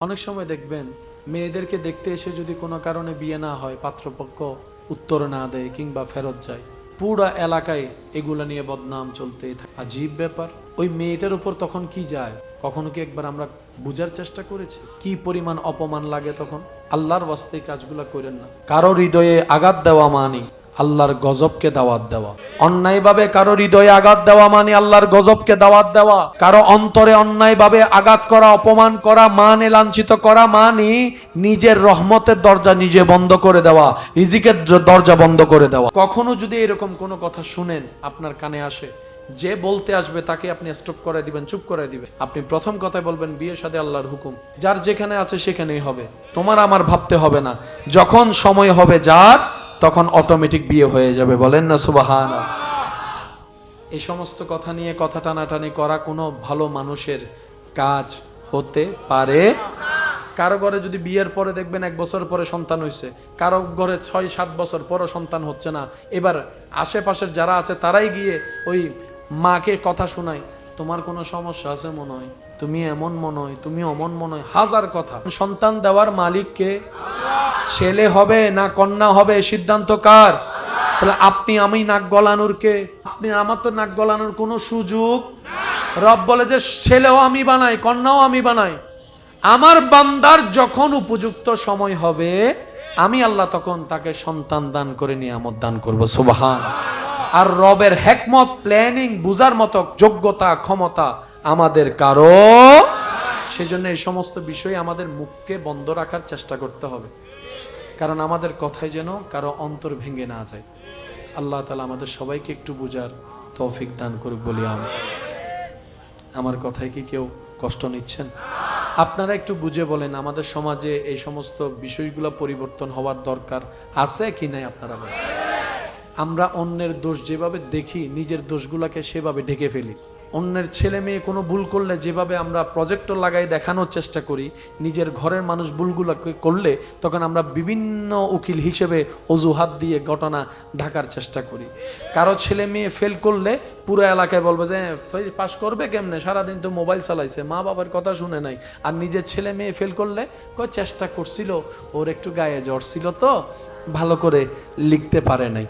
অনেক সময় দেখবেন মেয়েদেরকে দেখতে এসে যদি কোনো কারণে বিয়ে না হয়, পাত্রপক্ষ উত্তর না দেয় কিংবা ফেরত যায়, পুরা এলাকায় এগুলা নিয়ে বদনাম চলতেই থাকে। আজীব ব্যাপার। ওই মেয়েটার উপর তখন কি যায়? কখনো কি একবার আমরা বুঝার চেষ্টা করেছি কি পরিমাণ অপমান লাগে তখন? আল্লাহর ওয়াস্তে কাজগুলা করেন না। কারো হৃদয়ে আঘাত দেওয়া মানে আল্লাহর গজবকে দাওয়াত দেওয়া। অন্যায়ভাবে কারো হৃদয়ে আঘাত দেওয়া মানে আল্লাহর গজবকে দাওয়াত দেওয়া। কারো অন্তরে অন্যায়ভাবে আঘাত করা, অপমান করা মানে, লাঞ্ছিত করা মানে নিজের রহমতের দরজা নিজে বন্ধ করে দেওয়া, রিজিকের দরজা বন্ধ করে দেওয়া। কখনো যদি এরকম কোনো কথা শুনেন, আপনার কানে আসে, যে বলতে আসবে তাকে আপনি স্টপ করে দিবেন, চুপ করে দিবেন। আপনি প্রথম কথায় বলবেন, বিয়ের সাথে আল্লাহর হুকুম, যার যেখানে আছে সেখানেই হবে, তোমার আমার ভাবতে হবে না। যখন সময় হবে যার, তখন অটোমেটিক বিয়ে হয়ে যাবে। বলেন না সুবহানাল্লাহ। এই সমস্ত কথা নিয়ে কথা টানাটানি করা কোনো ভালো মানুষের কাজ হতে পারে। কারো ঘরে যদি বিয়ের পরে দেখবেন 1 বছর পরে সন্তান হয়েছে, কারো ঘরে 6-7 বছর পরও সন্তান হচ্ছে না, এবার আশেপাশের যারা আছে তারাই গিয়ে ওই মাকে কথা শোনায়, তোমার কোনো সমস্যা আছে মনে হয়, তুমি এমন মনে হয়, তুমি অমন মনে হয়, হাজার কথা। সন্তান দেওয়ার মালিককে? ছেলে হবে না কন্যা হবে সিদ্ধান্ত কার? তাহলে আপনি আমি নাক গলানোর কে? আপনি আমার তো নাক গলানোর কোনো সুযোগ। রব বলে যে ছেলেও আমি বানাই, কন্যাও আমি বানাই। আমার বান্দার যখন উপযুক্ত সময় হবে, আমি আল্লাহ তখন তাকে সন্তান দান করে নিয়ামত দান করব। সুবহান। আর রবের হিকমত, প্ল্যানিং বুঝার মতো যোগ্যতা, ক্ষমতা আমাদের কারো। সেজন্য এই সমস্ত বিষয়ে আমাদের মুখকে বন্ধ রাখার চেষ্টা করতে হবে, কারণ আমাদের কথায় যেন কারো অন্তর ভেঙে না যায়। আল্লাহ তাআলা আমাদের সবাইকে একটু বুঝার তৌফিক দান করুক বলি আমি। আমার কথায় কি কেউ কষ্ট নিচ্ছেন? আপনারা একটু বুঝে বলেন, আমাদের সমাজে এই সমস্ত বিষয়গুলো পরিবর্তন হওয়ার দরকার আছে কি নাই? আপনারা বলেন। আমরা অন্যের দোষ যেভাবে দেখি, নিজের দোষগুলোকে সেভাবে ঢেকে ফেলি। অন্যের ছেলে মেয়ে কোনো ভুল করলে যেভাবে আমরা প্রজেক্টর লাগাই দেখানোর চেষ্টা করি, নিজের ঘরের মানুষ ভুলগুলোকে করলে তখন আমরা বিভিন্ন উকিল হিসেবে অজুহাত দিয়ে ঘটনা ঢাকার চেষ্টা করি। কারো ছেলে মেয়ে ফেল করলে পুরো এলাকায় বলবে যে পাস করবে কেমনে, সারাদিন তো মোবাইল চালাইছে, মা বাবার কথা শুনে নাই। আর নিজের ছেলে মেয়ে ফেল করলে চেষ্টা করছিল, ওর একটু গায়ে জ্বর ছিল তো ভালো করে লিখতে পারে নাই।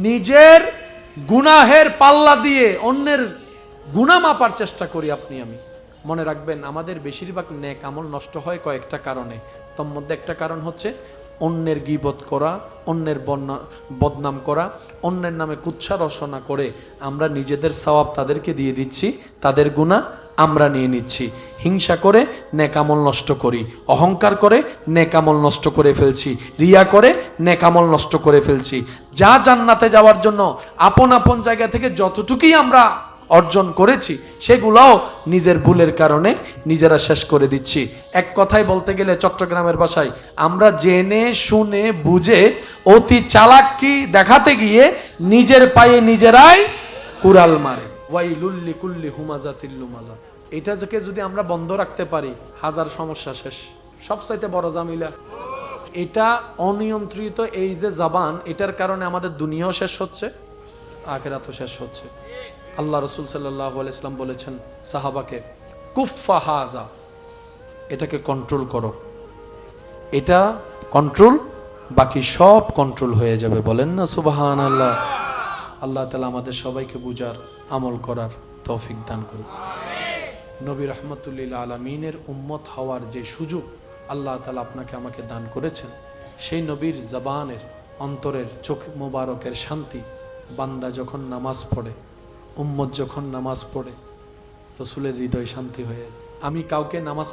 নিজের গুনাহের পাল্লা দিয়ে অন্যের গুনাহ মাপার চেষ্টা করি আপনি আমি। মনে রাখবেন, আমাদের বেশিরভাগ নেক আমল নষ্ট হয় কয়েকটা কারণে। তার মধ্যে একটা কারণ হচ্ছে অন্যের গীবত করা, অন্যের বদনাম করা, অন্যের নামে কুৎসা রচনা করে আমরা নিজেদের সওয়াব তাদেরকে দিয়ে দিচ্ছি, তাদের গুনাহ আমরা নিয়ে নিচ্ছি। হিংসা করে নেক আমল নষ্ট করি, অহংকার করে নেক আমল নষ্ট করে ফেলছি, রিয়া করে নেক আমল নষ্ট করে ফেলছি। যা জান্নাতে যাওয়ার জন্য আপন আপন জায়গা থেকে যতটুকুই আমরা অর্জন করেছি, সেগুলোও নিজের ভুলের কারণে নিজেরা শেষ করে দিচ্ছি। এক কথায় বলতে গেলে চট্টগ্রামের ভাষায়, আমরা জেনে শুনে বুঝে অতি চালাকি দেখাতে গিয়ে নিজের পায়ে নিজেরাই কুড়াল মারে। ওয়াইলুল লিকুল্লি হুমাজাতিল লুমাজা। এটা যদি আমরা বন্ধ রাখতে পারি, হাজার সমস্যা শেষ। সবচাইতে বড় জামিলা এটা অনিয়ন্ত্রিত এই যে জবান, এটার কারণে আমাদের দুনিয়াও শেষ হচ্ছে, আখিরাতও শেষ হচ্ছে। আল্লাহ রাসূল সাল্লাল্লাহু আলাইহি ওয়াসাল্লাম বলেছেন সাহাবাকে, কুফা হাজা, এটাকে কন্ট্রোল করো, এটা কন্ট্রোল, বাকি সব কন্ট্রোল হয়ে যাবে। বলেন না সুবহানাল্লাহ। আল্লাহ তাআলা আমাদের সবাইকে বুঝার, আমল করার তৌফিক দান করুন। নবী রাহমাতুল লিল আলামিনের উম্মত হওয়ার যে সুযোগ আল্লাহ তাআলা আপনাকে আমাকে দান করেছেন, সেই নবীর জবানের, অন্তরের, চোখ মোবারকের শান্তি, বান্দা যখন নামাজ পড়ে, উম্মত যখন নামাজ পড়ে, রাসূলের হৃদয় শান্তি হয়ে যায়। আমি কাউকে নামাজ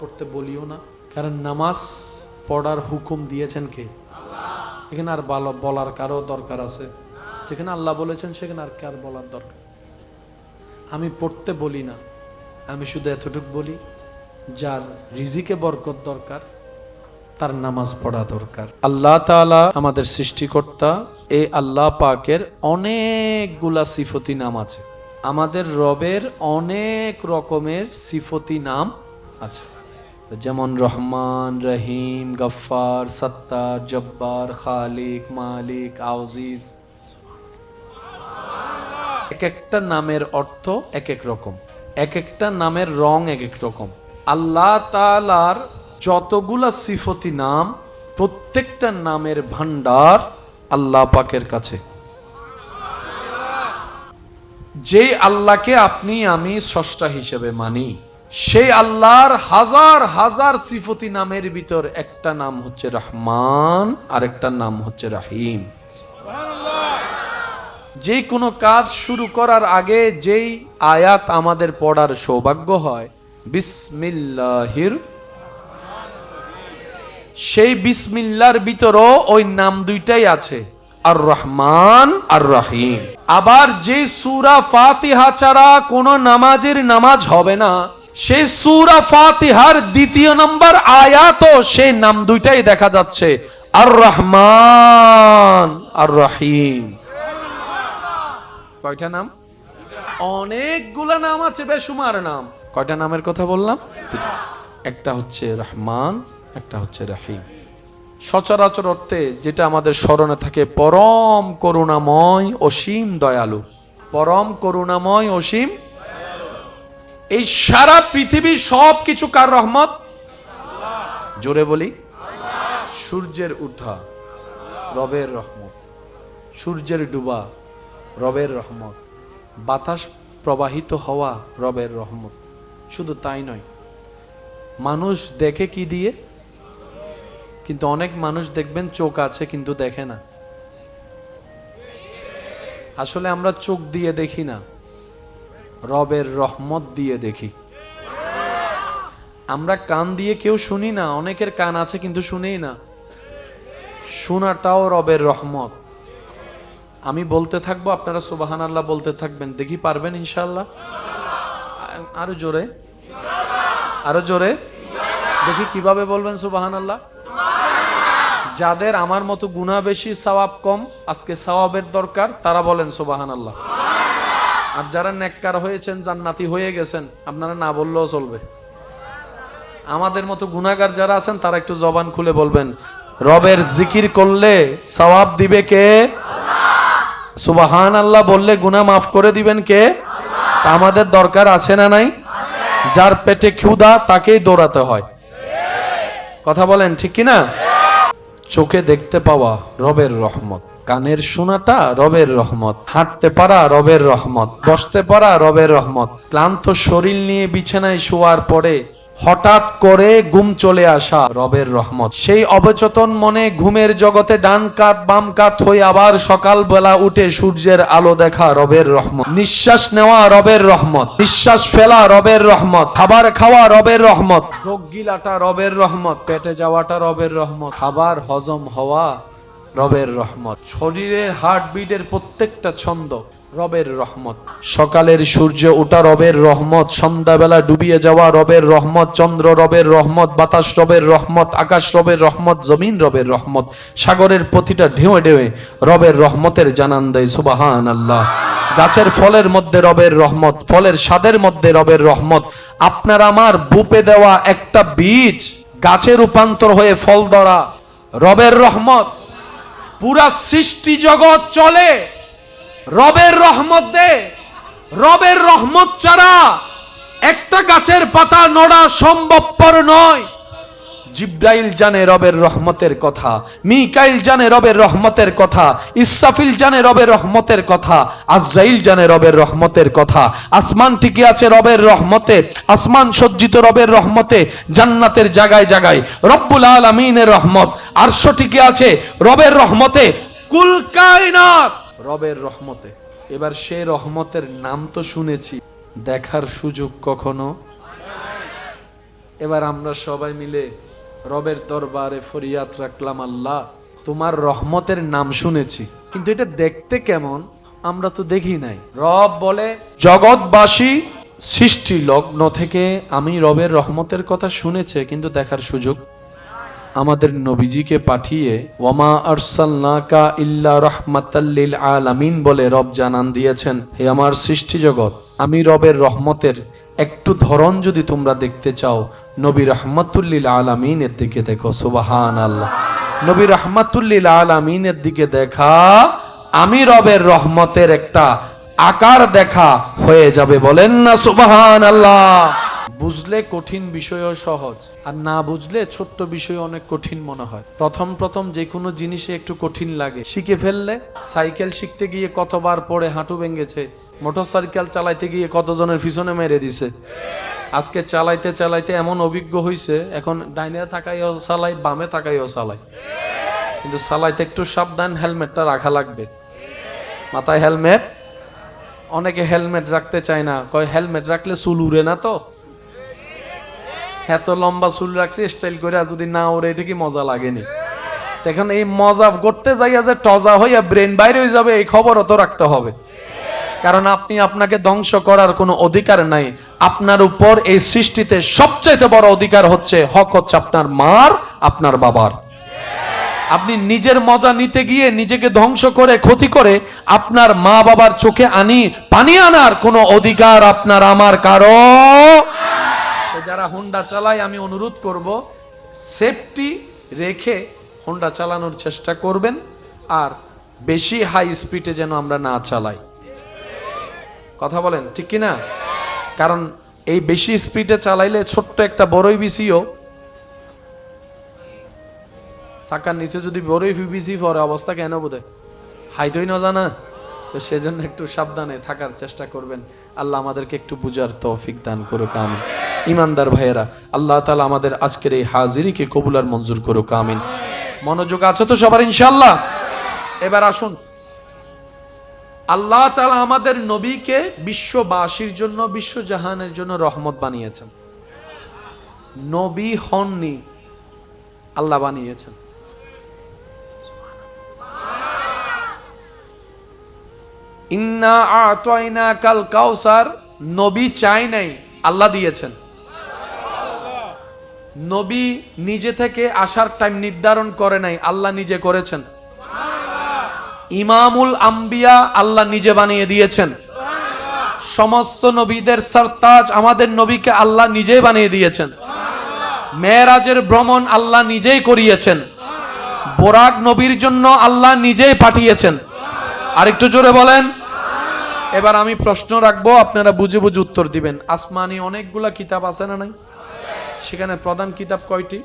পড়তে বলিও না, কারণ নামাজ পড়ার হুকুম দিয়েছেন কে? আল্লাহ। এখানে আর বলার কারো দরকার আছে? যেখানে আল্লাহ বলেছেন সেখানে আর কার বলার দরকার? আমি পড়তে বলি না, আমি শুধু এতটুকু বলি, যার রিজিকে বরকত দরকার তার নামাজ পড়া দরকার। আল্লাহ তাআলা আমাদের সৃষ্টিকর্তা, এই আল্লাহ পাকের অনেকগুলা সিফতি নাম আছে। আমাদের রবের অনেক রকমের সিফতি নাম আছে, যেমন রহমান, রহিম, গফফার, সত্তার, জব্বার, খালিক, মালিক, আজিজ। এক একটা নামের অর্থ এক এক রকম। এক একটা নামের রং এক এক রকম। আল্লাহ তাআলার যতগুলা সিফতি নাম, প্রত্যেকটা নামের ভান্ডার আল্লাহ পাকের কাছে। যেই আল্লাহকে আপনি আমি স্রষ্টা হিসেবে মানি, সেই আল্লাহর হাজার হাজার সিফতি নামের ভিতর একটা নাম হচ্ছে রহমান, আর একটা নাম হচ্ছে রাহিম। যে কোনো কাজ শুরু করার আগে যেই আয়াত আমাদের পড়ার সৌভাগ্য হয়, বিসমিল্লাহির, সেই বিসমিল্লাহর ভিতরও ওই নাম দুইটাই আছে, আর রহমান আর রাহিম। আবার যে সূরা ফাতিহা ছাড়া কোন নামাজের নামাজ হবে না, সেই সূরা ফাতিহার দ্বিতীয় নম্বর আয়াতও সেই নাম দুইটাই দেখা যাচ্ছে, আর রহমান আর রাহিম। কয়টা নাম? অনেকগুলা নাম আছে, বেশুমার নাম। কয়টা নামের কথা বললাম? একটা হচ্ছে রহমান, একটা হচ্ছে রাহিম। সচরাচর অর্থে যেটা আমাদের স্মরণে থাকে, পরম করুণাময় অসীম দয়ালু। পরম করুণাময় অসীম। এই সারা পৃথিবী সব কিছু কার রহমত? জোরে বলি, সূর্যের উঠা রবের রহমত, সূর্যের ডুবা রবের রহমত, বাতাস প্রবাহিত হওয়া রবের রহমত। শুধু তাই নয়, মানুষ দেখে কি দিয়ে? কিন্তু অনেক মানুষ দেখবেন চোখ আছে কিন্তু দেখে না। আসলে আমরা চোখ দিয়ে দেখি না, রবের রহমত দিয়ে দেখি। আমরা কান দিয়ে কেউ শুনি না, অনেকের কান আছে কিন্তু শুনেই না। শোনাটাও রবের রহমত। আমি বলতে থাকবো, আপনারা সুবহানাল্লাহ বলতে থাকবেন, দেখি পারবেন ইনশাআল্লাহ? আরো জোরে, আরো জোরে দেখি কিভাবে বলবেন সুবহানাল্লাহ। যাদের আমার মতো গুনাহ বেশি, সওয়াব কম, আজকে সওয়াবের দরকার, তারা বলেন সুবহানাল্লাহ। আর যারা নেককার হয়েছেন, জান্নাতি হয়ে গেছেন, আপনারা না বললেও চলবে। আমাদের মতো গুনাহগার যারা আছেন, তারা একটু জবান খুলে বলবেন, রবের জিকির করলে সওয়াব দিবে কে? সুবহানাল্লাহ বললে গুনাহ মাফ করে দিবেন কে? আমাদের দরকার আছে না নাই? যার পেটে ক্ষুধা তাকেই দৌড়াতে হয়। কথা বলেন ঠিক কিনা? চোখে দেখতে পাওয়া রবের রহমত, কানের শোনাটা রবের রহমত, হাঁটতে পারা রবের রহমত, বসতে পারা রবের রহমত, ক্লান্ত শরীর নিয়ে বিছানায় শোয়ার পরে হঠাৎ করে ঘুম চলে আসা রবের রহমত, সেই অবচেতন মনে ঘুমের জগতে ডান কাত বাম কাত হয়ে আবার সকালবেলা উঠে সূর্যের আলো দেখা রবের রহমত, নিঃশ্বাস নেওয়া রবের রহমত, নিঃশ্বাস ফেলা রবের রহমত, খাবার খাওয়া রবের রহমত, ঢোক গিলাটা রবের রহমত, পেটে যাওয়াটা রবের রহমত, খাবার হজম হওয়া রবের রহমত, শরীরের হার্টবিটের প্রত্যেকটা ছন্দ রবের রহমত, সকালের সূর্য ওঠা রবের রহমত, সন্ধ্যাবেলা ডুবিয়ে যাওয়া রবের রহমত, চন্দ্র রবের রহমত, বাতাস রবের রহমত, আকাশ রবের রহমত, জমিন রবের রহমত, সাগরের প্রতিটা ঢেউয়ে ঢেউয়ে রবের রহমতের জানান দেয় সুবহানাল্লাহ। গাছের ফলের মধ্যে রবের রহমত, ফলের স্বাদের মধ্যে রবের রহমত। আপনার আমার বুপে দেওয়া একটা বীজ গাছে রূপান্তর হয়ে ফল ধরা রবের রহমত। পুরা সৃষ্টি জগৎ চলে রবের রহমত দে। রবের রহমত ছাড়া একটা গাছের পাতা নড়া সম্ভবপর নয়। জিব্রাইল জানে রবের রহমতের কথা, মিকাইল জানে রবের রহমতের কথা, ইসরাফিল জানে রবের রহমতের কথা, আজরাইল জানে রবের রহমতের কথা। আসমান টিকে আছে রবের রহমতে, আসমান সজ্জিত রবের রহমতে, জান্নাতের জায়গায় জায়গায় রব্বুল আলামিনের রহমত, আরশ টিকে আছে রবের রহমতে, কুল কায়নাত রবের রহমতে। এবার সে রহমতের নাম তো শুনেছি, দেখার সুযোগ কখনো। এবার আমরা সবাই মিলে রবের দরবারে ফরিয়াদ রাখলাম, আল্লাহ তোমার রহমতের নাম শুনেছি, কিন্তু এটা দেখতে কেমন আমরা তো দেখি নাই। রব বলে, জগৎবাসী সৃষ্টি লগ্ন থেকে আমি রবের রহমতের কথা শুনেছে, কিন্তু দেখার সুযোগ। আমাদের নবীজিকে পাঠিয়ে ওয়ামা আরসালনাকা ইল্লা রাহমাতাল লিল আলামিন বলে রব জানান দিয়েছেন, হে আমার সৃষ্টি জগৎ, আমি রবের রহমতের একটু ধরন যদি তোমরা দেখতে চাও, নবী রাহমাতুল লিল আলামিনের দিকে দেখো। সুবহানাল্লাহ। নবী রাহমাতুল লিল আলামিনের দিকে দেখা, আমি রবের রহমতের একটা আকার দেখা হয়ে যাবে। বলেন না সুবহানাল্লাহ। বুঝলে কঠিন বিষয়ও সহজ, আর না বুঝলে ছোট্ট বিষয় অনেক কঠিন মনে হয়। প্রথম প্রথম যে কোনো জিনিসে একটু কঠিন লাগে, শিখে ফেললে। সাইকেল শিখতে গিয়ে কতবার পড়ে হাঁটু ভেঙেছে, মোটরসাইকেল চালাইতে গিয়ে কতজনের পিছনে মেরে দিছে। আজকে চালাইতে চালাইতে এমন অভিজ্ঞ হয়েছে, এখন ডাইনে থাকাইও চালাই, বামে থাকাইও চালাই। কিন্তু চালাইতে একটু সাবধান, হেলমেটটা রাখা লাগবে। মাথায় হেলমেট, অনেকে হেলমেট রাখতে চায় না, কয় হেলমেট রাখলে চুল উড়ে না। তো এত লম্বা চুল রাখছে স্টাইল করে, যদি না ওরে এটা কি মজা লাগেনি? এখন এই মজা করতে যাইয়া যে টজা হইয়া ব্রেন বাইরে হয়ে যাবে, এই খবরও তো রাখতে হবে। কারণ আপনি আপনাকে ধ্বংস করার কোনো অধিকার নাই। আপনার উপর এই সৃষ্টিতে সবচাইতে বড় অধিকার হচ্ছে, হক হচ্ছে আপনার মার, আপনার বাবার। আপনি নিজের মজা নিতে গিয়ে নিজেকে ধ্বংস করে, ক্ষতি করে আপনার মা বাবার চোখে পানি আনার কোনো অধিকার আপনার আমার কারো। যারা হোন্ডা চালায়, আমি অনুরোধ করব, সেফটি রেখে হোন্ডা চালানোর চেষ্টা করবেন, আর বেশি হাই স্পিডে যেন আমরা না চালাই। কথা বলেন ঠিক কিনা? কারণ এই বেশি স্পিডে চালাইলে ছোট্ট একটা বড়ই বিসিও, চাকার নিচে যদি বড়ই বিসি পরে অবস্থা কেন বোধে হাইতই না জানা। তো সেজন্য একটু সাবধানে থাকার চেষ্টা করবেন। আল্লাহ আমাদেরকে একটু বুঝার তৌফিক দান করুক, আমিন। ইমানদার ভাইয়েরা, আল্লাহ তাআলা আমাদের আজকের এই হাজিরিকে কবুল আর মঞ্জুর করুক, আমিন। মনোযোগ আছে তো সবার ইনশাআল্লাহ? এবার আসুন, আল্লাহ তাআলা আমাদের নবীকে বিশ্ববাসীর জন্য, বিশ্বজাহানের জন্য রহমত বানিয়েছেন। নবী হননি, আল্লাহ বানিয়েছেন। ইন্না আ'তাইনাকাল কাউসার, নবী চাই নাই, আল্লাহ দিয়েছেন। নবী নিজে থেকে আসার টাইম নির্ধারণ করে নাই, আল্লাহ নিজে করেছেন। ইমামুল আম্বিয়া আল্লাহ নিজে বানিয়ে দিয়েছেন। সমস্ত নবীদের সরতাজ আমাদের নবীকে আল্লাহ নিজেই বানিয়ে দিয়েছেন। মেরাজের ভ্রমণ আল্লাহ নিজেই করিয়েছেন। বোরাক নবীর জন্য আল্লাহ নিজেই পাঠিয়েছেন। আরেকটু জোরে বলেন। এবার আমি প্রশ্ন রাখবো, আপনারা বুঝে বুঝে উত্তর দিবেন। আসমানি অনেকগুলা কিতাব আছে না নাই? সেখানে প্রধান কিতাব কয়টি?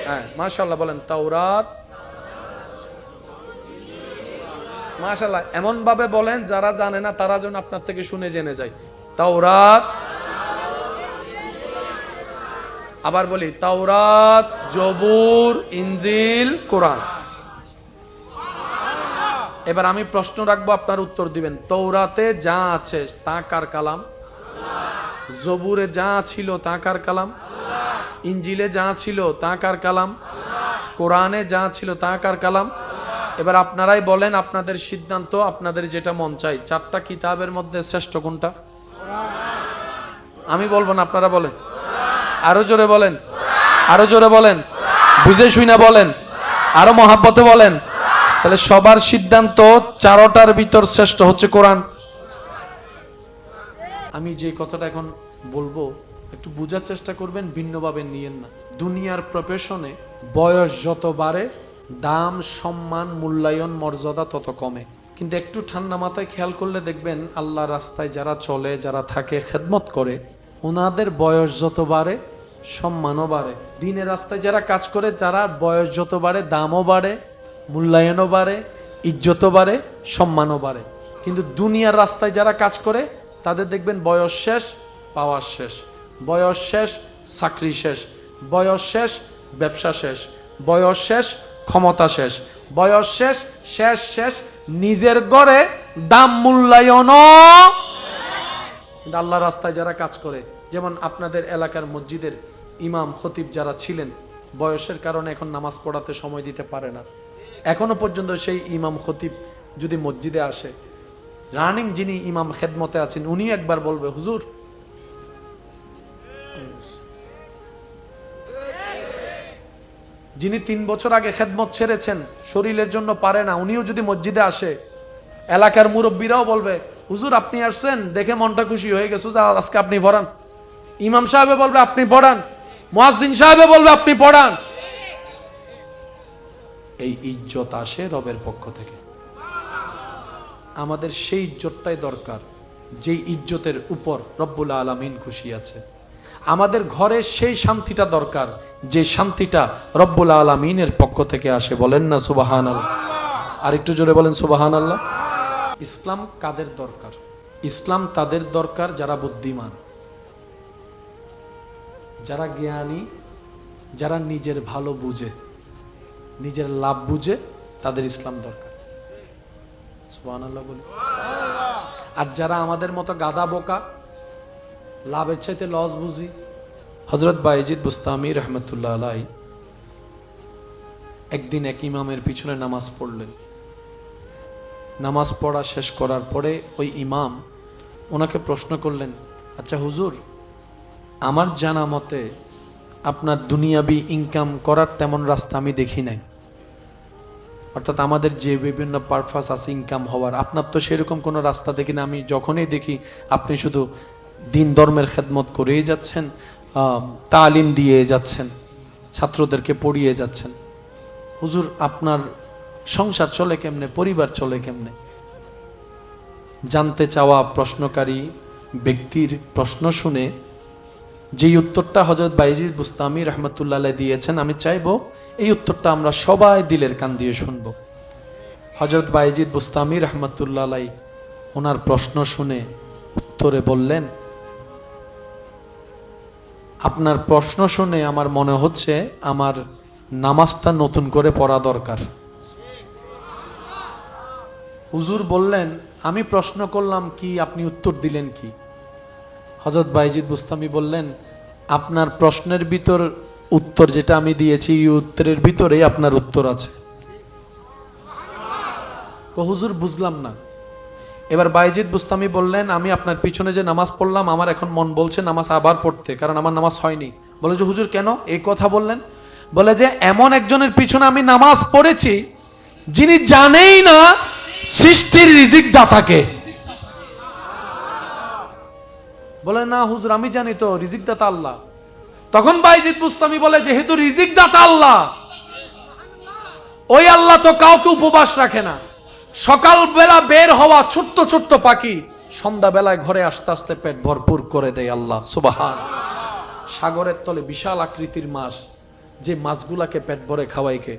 হ্যাঁ, মাশাআল্লাহ বলেন। তাওরাত। মাশাআল্লাহ, এমন ভাবে বলেন যারা জানে না তারা যেন আপনার থেকে শুনে জেনে যায়। তাওরাত, আবার বলি, তাওরাত, জবুর, ইনজিল, কোরআন। এবার আমি প্রশ্ন রাখবো, আপনার উত্তর দিবেন। তাওরাতে যা আছে তা কার কালাম? জবুরে যা ছিল তা কার কালাম? ইনজিলে যা ছিল তা কার কালাম? কোরআনে যা ছিল তা কার কালাম? এবার আপনারাই বলেন, আপনাদের সিদ্ধান্ত, আপনাদের যেটা মন চাই। চারটা কিতাবের মধ্যে শ্রেষ্ঠ কোনটা? আমি বলবো না, আপনারা বলেন। আরো জোরে বলেন, আরো জোরে বলেন, বুঝে শুনে বলেন, আরো মহাব্বতে বলেন। তাহলে সবার সিদ্ধান্ত চারটার ভিতর শ্রেষ্ঠ হচ্ছে কোরআন। আমি যে কথাটা এখন বলবো একটু বোঝার চেষ্টা করবেন, ভিন্নভাবে নিয়েন না। দুনিয়ার প্রফেশনে বয়স যত বাড়ে, দাম, সম্মান, মূল্যায়ন, মর্যাদা তত কমে। কিন্তু একটু ঠান্ডা মাথায় খেয়াল করলে দেখবেন, আল্লাহ রাস্তায় যারা চলে, যারা থাকে, খেদমত করে, ওনাদের বয়স যত বাড়ে সম্মানও বাড়ে। দিনের রাস্তায় যারা কাজ করে, যারা বয়স যত বাড়ে দামও বাড়ে, মূল্যায়নও বাড়ে, ইজ্জতও বাড়ে, সম্মানও বাড়ে। কিন্তু দুনিয়ার রাস্তায় যারা কাজ করে তাদের দেখবেন বয়স শেষ, পাওয়ার শেষ, বয়স শেষ, চাকরি শেষ, বয়স শেষ, ব্যবসা শেষ, বয়স শেষ, ক্ষমতা শেষ, বয়স শেষ, শেষ শেষ, নিজের গড়ে দাম, মূল্যায়নও। কিন্তু আল্লাহ রাস্তায় যারা কাজ করে, যেমন আপনাদের এলাকার মসজিদের ইমাম খতিব যারা ছিলেন, বয়সের কারণে এখন নামাজ পড়াতে সময় দিতে পারে না। এখনো পর্যন্ত সেই ইমাম খতিব যদি মসজিদে আসে, রানিং যিনি ইমাম খেদমতে আছেন, উনি একবার বলবে, হুজুর যিনি 3 বছর আগে খেদমত ছেড়েছেন, শরীরের জন্য পারে না, উনিও যদি মসজিদে আসে, এলাকার মুরব্বীরাও বলবে, হুজুর আপনি আসছেন, দেখে মনটা খুশি হয়ে গেছে, আজকে আপনি পড়ান। ইমাম সাহেবে বলবে আপনি পড়ান, মুয়াজ্জিন সাহেবে বলবে আপনি পড়ান। এই ইজ্জত আসে রবের পক্ষ থেকে। আমাদের সেই ইজ্জতটাই দরকার যেই ইজ্জতের উপর রব্বুল আলামিন খুশি আছে। আমাদের ঘরে সেই শান্তিটা দরকার যে শান্তিটা রব্বুল আলামিনের পক্ষ থেকে আসে। বলেন না সুবহানাল্লাহ? আর একটু জোরে বলেন সুবহানাল্লাহ। ইসলাম কাদের দরকার? ইসলাম তাদের দরকার যারা বুদ্ধিমান, যারা জ্ঞানী, যারা নিজের ভালো বুঝে, নিজের লাভ বুঝে, তাদের ইসলাম দরকার। সুবহানাল্লাহ বলে। আর যারা আমাদের মতো গাদা বোকা, লাভের চাইতে লস বুঝি। হযরত বায়েজিদ বুস্তামি রহমতুল্লাহ আলাই একদিন এক ইমামের পিছনে নামাজ পড়লেন। নামাজ পড়া শেষ করার পরে ওই ইমাম ওনাকে প্রশ্ন করলেন, আচ্ছা হুজুর, আমার জানা মতে আপনার দুনিয়াবি ইনকাম করার তেমন রাস্তা আমি দেখি নাই। অর্থাৎ আমাদের যে বিভিন্ন পারপাস আছে ইনকাম হওয়ার, আপনার তো সেরকম কোনো রাস্তা দেখি না। আমি যখনই দেখি আপনি শুধু দিন ধর্মের খেদমত করেই যাচ্ছেন, তালিম দিয়ে যাচ্ছেন, ছাত্রদেরকে পড়িয়ে যাচ্ছেন। হুজুর, আপনার সংসার চলে কেমনে, পরিবার চলে কেমনে? জানতে চাওয়া প্রশ্নকারী ব্যক্তির প্রশ্ন শুনে যেই উত্তরটা হযরত বায়েজিদ বুস্তামি রহমতুল্লাহ আলাইহি দিয়েছেন, আমি চাইবো এই উত্তরটা আমরা সবাই দিলের কান দিয়ে শুনবো। হযরত বায়েজিদ বুস্তামি রহমতুল্লাহ আলাইহি ওনার প্রশ্ন শুনে উত্তরে বললেন, আপনার প্রশ্ন শুনে আমার মনে হচ্ছে আমার নামাজটা নতুন করে পড়া দরকার। হুজুর বললেন, আমি প্রশ্ন করলাম কি, আপনি উত্তর দিলেন কি? হযরত বায়েজিদ বুস্তামি বললেন, আপনার প্রশ্নের ভিতর উত্তর যেটা আমি দিয়েছি, এই উত্তরের ভিতরেই আপনার উত্তর আছে। হুজুর, বুঝলাম না। এবার বায়েজিদ বুস্তামি বললেন, আমি আপনার পিছনে যে নামাজ পড়লাম, আমার এখন মন বলছে নামাজ আবার পড়তে, কারণ আমার নামাজ হয়নি। বলে যে হুজুর কেন এই কথা বললেন? বলে যে এমন একজনের পিছনে আমি নামাজ পড়েছি যিনি জানেই না সৃষ্টির রিজিক দাতাকে। বলে না হুজুর, আমি জানি তো রিজিক দাতা আল্লাহ। তখন বায়েজিদ বুস্তামি বলে, যেহেতু রিজিক দাতা আল্লাহ, ওই আল্লাহ তো কাউকে উপবাস রাখে না। সকালবেলা বের হওয়া ছোট্ট ছোট্ট পাখি সন্ধ্যাবেলায় ঘরে আস্তে আস্তে পেট ভরপুর করে দেয় আল্লাহ। সুবহান। সাগরের তলে বিশাল আকৃতির মাছ, যে মাছগুলাকে পেট ভরে খাওয়াই কে?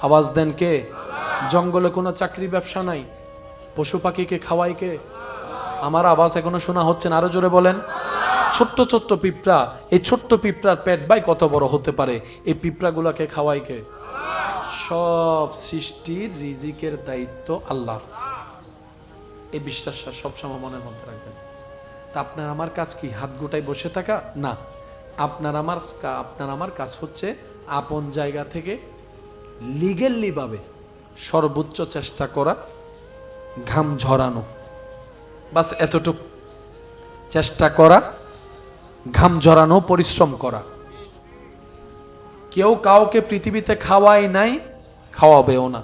আওয়াজ দেন কে? জঙ্গলে কোনো চাকরি ব্যবসা নাই, পশু পাখিকে খাওয়াই কে? আমার আওয়াজ এখনো শোনা হচ্ছে না? আরো জোরে বলেন। ছোট্ট ছোট্ট পিঁপড়া, এই ছোট্ট পিঁপড়ার পেট ভাই কত বড় হতে পারে, এই পিঁপড়াগুলাকে খাওয়াই কে? সব সৃষ্টির রিজিকের দায়িত্ব আল্লাহর। এই বিশ্বাসটা সবসময় মনের মধ্যে রাখবেন। তা আপনার আমার কাজ কি হাত গোটায় বসে থাকা? না, আপনার আমার কাজ হচ্ছে আপন জায়গা থেকে লিগেলি ভাবে সর্বোচ্চ চেষ্টা করা, ঘাম ঝরানো, বাস এতটুক চেষ্টা করা, ঘাম ঝরানো, পরিশ্রম করা। কেউ কাউকে পৃথিবীতে খাওয়াই নাই, খাওয়াবেও না।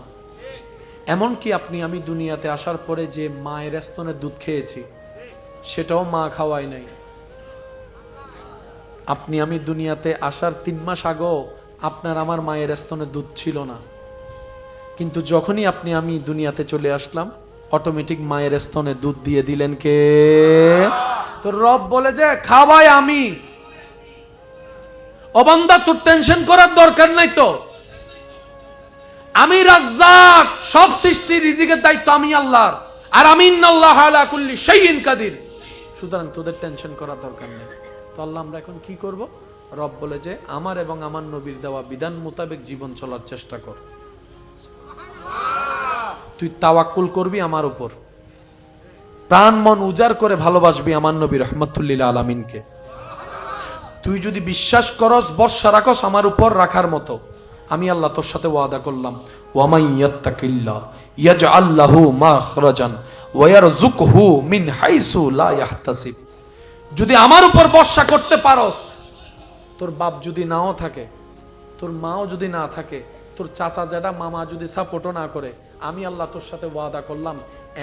এমনকি আমি দুনিয়াতে আসার পরে যে মায়ের স্তনের দুধ খেয়েছি, সেটাও মা খাওয়াই নাই। আমি দুনিয়াতে আসার 3 মাস আগেও আপনার আমার মায়ের স্তনের দুধ ছিল না। কিন্তু যখনই আমি দুনিয়াতে চলে আসলাম, অটোমেটিক মায়ের স্তনে দুধ দিয়ে দিলেন কে? তো রব বলে যে খাওয়াই আমি। ও বান্দা, তোর টেনশন করার দরকার নাই তো। আমি রাজ্জাক, সব সৃষ্টির রিজিকের দায়িত্ব আমি আল্লাহর, আর আমি ইন্নাল্লাহা আলা কুল্লি শাইইন কাদির। সুতরাং তোদের টেনশন করার দরকার নেই। তো আল্লাহ, আমরা এখন কি করব? রব বলে যে আমার এবং আমার নবীর দেওয়া বিধান মোতাবেক জীবন চলার চেষ্টা কর। তুই তাওয়াক্কুল করবি আমার উপর, প্রাণ মন উজাড় করে ভালোবাসবি আমার নবী রাহমাতুল লিল আলামিনকে। তুই যদি বিশ্বাস করস, ভরসা রাখস আমার উপর রাখার মতো, আমি আল্লাহ তোর সাথে ওয়াদা করলাম, ওয়ামাই ইয়াত্তাকিল্লাহ ইয়াজআল লাহু মাখরাজান ওয়া ইয়ারযুকহু মিন হাইসু লা ইয়াহতাসিব। যদি আমার উপর ভরসা করতে পারস, তোর বাপ যদি নাও থাকে, তোর মাও যদি না থাকে, তোর চাচা জ্যাঠা মামা যদি সাপোর্টও না করে, আমি আল্লাহ তোর সাথে ওয়াদা করলাম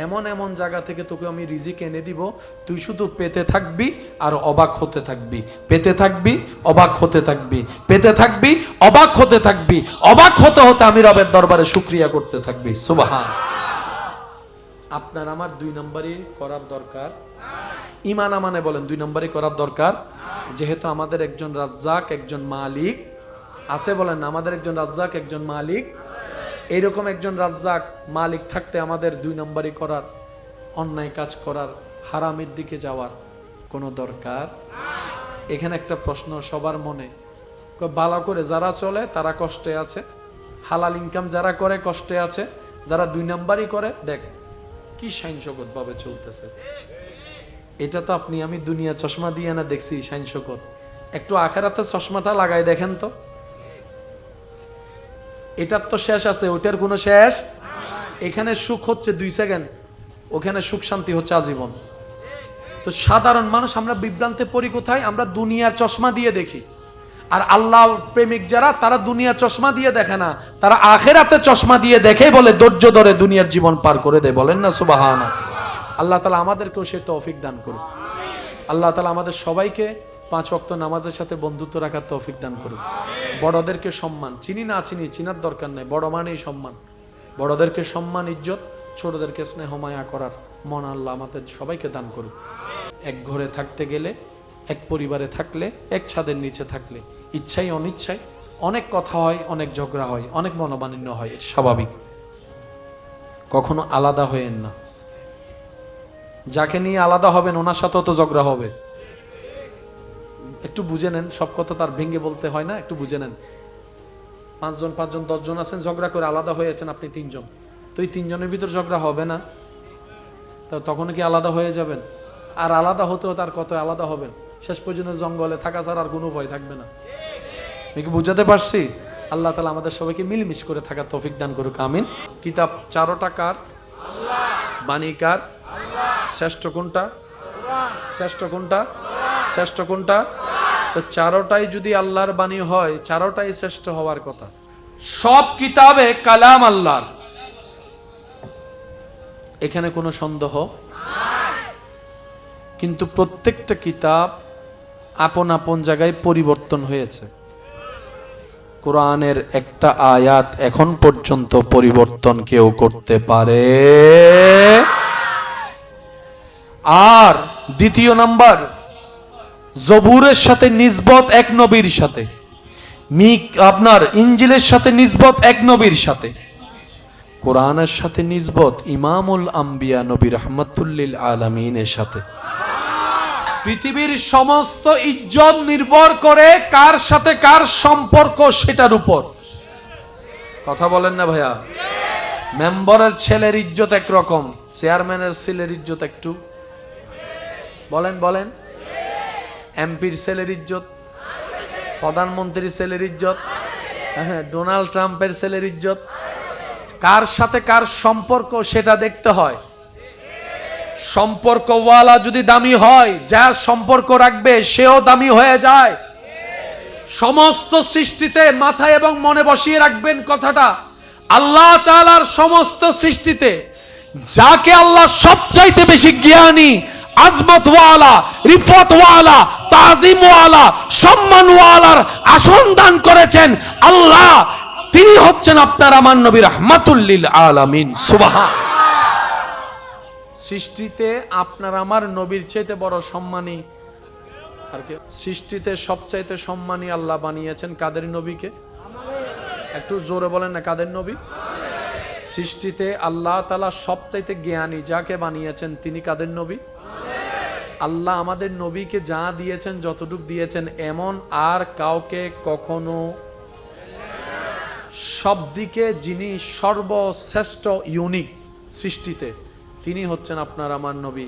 এমন এমন জায়গা থেকে তোকে আমি রিজিক এনে দিব, তুই শুধু পেতে থাকবি আর অবাক হতে থাকবি, পেতে থাকবি, অবাক হতে থাকবি, পেতে থাকবি, অবাক হতে থাকবি, অবাক হতে হতে আমি রবের দরবারে শুকরিয়া করতে থাকবি। সুবহান। আপনার আমার 2 নম্বরই করার দরকার। ঈমান আমানে বলেন 2 নম্বরই করার দরকার, যেহেতু আমাদের একজন রাজ্জাক, একজন মালিক আছে। বলেন না, আমাদের একজন রাজ্জাক, একজন মালিক। এইরকম একজন রাজ্জাক মালিক থাকতে আমাদের 2 নম্বরই করার, অন্যায় কাজ করার, হারামের দিকে যাওয়ার কোনো দরকার। এখানে একটা প্রশ্ন সবার মনে, ভালো করে যারা চলে তারা কষ্টে আছে, হালাল ইনকাম যারা করে কষ্টে আছে, যারা 2 নম্বরই করে দেখ কি সাইনশকত ভাবে চলতেছে। এটা তো আপনি আমি দুনিয়া চশমা দিয়ে না দেখছি সাইনশকত, একটু আখেরাতে চশমাটা লাগাই দেখেন তো, এটার তো শেষ আছে, ওইটার কোনো শেষ। এখানে সুখ হচ্ছে 2 সেকেন্ড, ওখানে সুখ শান্তি হচ্ছে আজীবন। তো সাধারণ মানুষ আমরা বিভ্রান্তে পড়ি কোথায়? আমরা দুনিয়ার চশমা দিয়ে দেখি। আর আল্লাহ প্রেমিক যারা, তারা দুনিয়ার চশমা দিয়ে দেখে না, তারা আখেরাতে চশমা দিয়ে দেখে, বলে ধৈর্য ধরে দুনিয়ার জীবন পার করে দেয়। বলেন না সুবহানাল্লাহ। আল্লাহ তাআলা আমাদেরকেও সে তৌফিক দান করুন। আল্লাহ তাআলা আমাদের সবাইকে 5 ওয়াক্ত নামাজের সাথে বন্ধুত্ব রাখার তৌফিক দান করুন। বড়দেরকে সম্মান, চিনি না চিনি, চিনার দরকার নেই, বড় মানেই সম্মান। বড়দেরকে সম্মান, ইজ্জত, ছোটদেরকে স্নেহ মায়া করার মন আল্লাহ আমাদের সবাইকে দান করুন। এক ঘরে থাকতে গেলে, এক পরিবারে থাকলে, এক ছাদের নিচে থাকলে ইচ্ছাই অনিচ্ছায় অনেক কথা হয়, অনেক ঝগড়া হয়, অনেক মনোমালিন্য হয়, স্বাভাবিক। কখনো আলাদা হয়েন না। যাকে নিয়ে আলাদা হবেন ওনার সাথেও তো ঝগড়া হবে। একটু বুঝে নেন, সব কথা তার ভেঙে বলতে হয় না, একটু বুঝে নেন। 5 জন 10 জন আছেন, ঝগড়া করে আলাদা হয়েছেন আপনি 3 জন, তো এই 3 জনের ভিতর ঝগড়া হবে না? তো তখন কি আলাদা হয়ে যাবেন? আর আলাদা হতেও তার কত আলাদা হবেন, শেষ পর্যন্ত জঙ্গলে থাকা ছাড়া আর কোনো ভয় থাকবে না। আমি কি বুঝাতে পারছি? আল্লাহ তাআলা আমাদের সবাইকে মিলমিশ করে থাকার তৌফিক দান করুক, আমিন। কিতাব 4টা কার? বাণী কার? শ্রেষ্ঠ কোনটা? শ্রেষ্ঠ কোনটা? শ্রেষ্ঠ কোনটা? তো 4টাই যদি আল্লাহর বাণী হয়, 4টাই শ্রেষ্ঠ হওয়ার কথা। সব কিতাবে কালাম আল্লাহর, এখানে কোনো সন্দেহ। কিন্তু প্রত্যেকটা কিতাব আপন আপন জায়গায় পরিবর্তন হয়েছে। কোরআনের একটা আয়াত এখন পর্যন্ত পরিবর্তন কেউ করতে পারে। আর দ্বিতীয় নাম্বার, জবুরের সাথে নিসবত এক নবীর সাথে, আপনার ইনজিলের সাথে নিসবত এক নবীর সাথে, কোরআনের সাথে নিসবত ইমামুল আম্বিয়া নবী রাহমাতুল লিল আলামিনের সাথে। পৃথিবীর সমস্ত ইজ্জত নির্ভর করে কার সাথে কার সম্পর্ক সেটার উপর। কথা বলেন না ভাইয়া? মেম্বারের ছেলের ইজ্জত একরকম, চেয়ারম্যানের ছেলের ইজ্জত একটু, বলেন বলেন। এমপির ছেলের ইজ্জত, প্রধানমন্ত্রীর ছেলের ইজ্জত, ডোনাল্ড ট্রাম্পের ছেলের ইজ্জত। কার সাথে কার সম্পর্ক সেটা দেখতে হয়। সম্পর্কওয়ালা যদি দামি হয়, যার সম্পর্ক রাখবে সেও দামি হয়ে যায়। সমস্ত সৃষ্টিতে মাথায় এবং মনে বসিয়ে রাখবেন কথাটা, আল্লাহ তাআলার সমস্ত সৃষ্টিতে যাকে আল্লাহ সবচাইতে বেশি জ্ঞানী, আজমতওয়ালা, রিফতওয়ালা, তাজিমওয়ালা, সম্মানওয়ালার আসন দান করেছেন আল্লাহ, তিনি হচ্ছেন আপনার আমার নবী রাহমাতুল লিল আলামিন। সুবহান। সৃষ্টিতে আপনার আমার নবীর চাইতে বড় সম্মানী আর কে? সৃষ্টিতে সবচাইতে সম্মানী আল্লাহ বানিয়েছেন কাদের নবীকে? একটু জোরে বলেন না, কাদের নবী? সৃষ্টিতে আল্লাহ তাআলা সবচাইতে জ্ঞানী যাকে বানিয়েছেন তিনি কাদের নবী? আল্লাহ আমাদের নবীকে যা দিয়েছেন, যতটুক দিয়েছেন, এমন আর কাউকে কখনো, সব দিকে যিনি সর্বশ্রেষ্ঠ ইউনিক সৃষ্টিতে, তিনি হচ্ছেন আপনার আমার নবী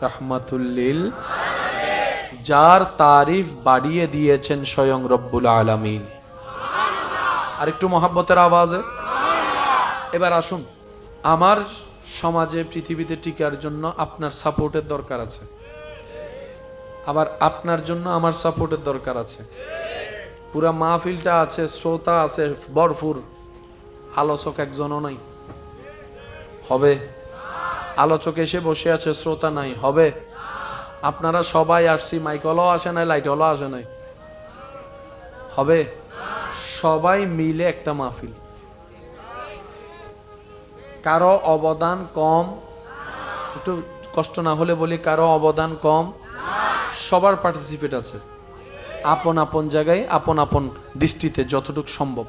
রাহমাতুল লিল, যার তারিফ বাড়িয়ে দিয়েছেন স্বয়ং রব্বুল আলামিন। আর একটু মহাব্বতের আওয়াজে এবার আসুন, আমার সমাজে পৃথিবীতে টিকার জন্য আপনার সাপোর্টের দরকার আছে, আবার আপনার জন্য আমার সাপোর্টের দরকার আছে। পুরা মাহফিলটা আছে, শ্রোতা আছে ভরপুর, আলোচক একজনও নাই। হবে? আলোচক এসে বসে আছে, শ্রোতা নাই। হবে? আপনারা সবাই আসছি, মাইকলও আসে নাই, লাইটলও আসে নাই। হবে? সবাই মিলে একটা মাহফিল, কারো অবদান কম একটু কষ্ট না হলে বলি, কারো অবদান কম, সবার পার্টিসিপেট আছে, আপন আপন জায়গায় আপন আপন দৃষ্টিতে যতটুকু সম্ভব।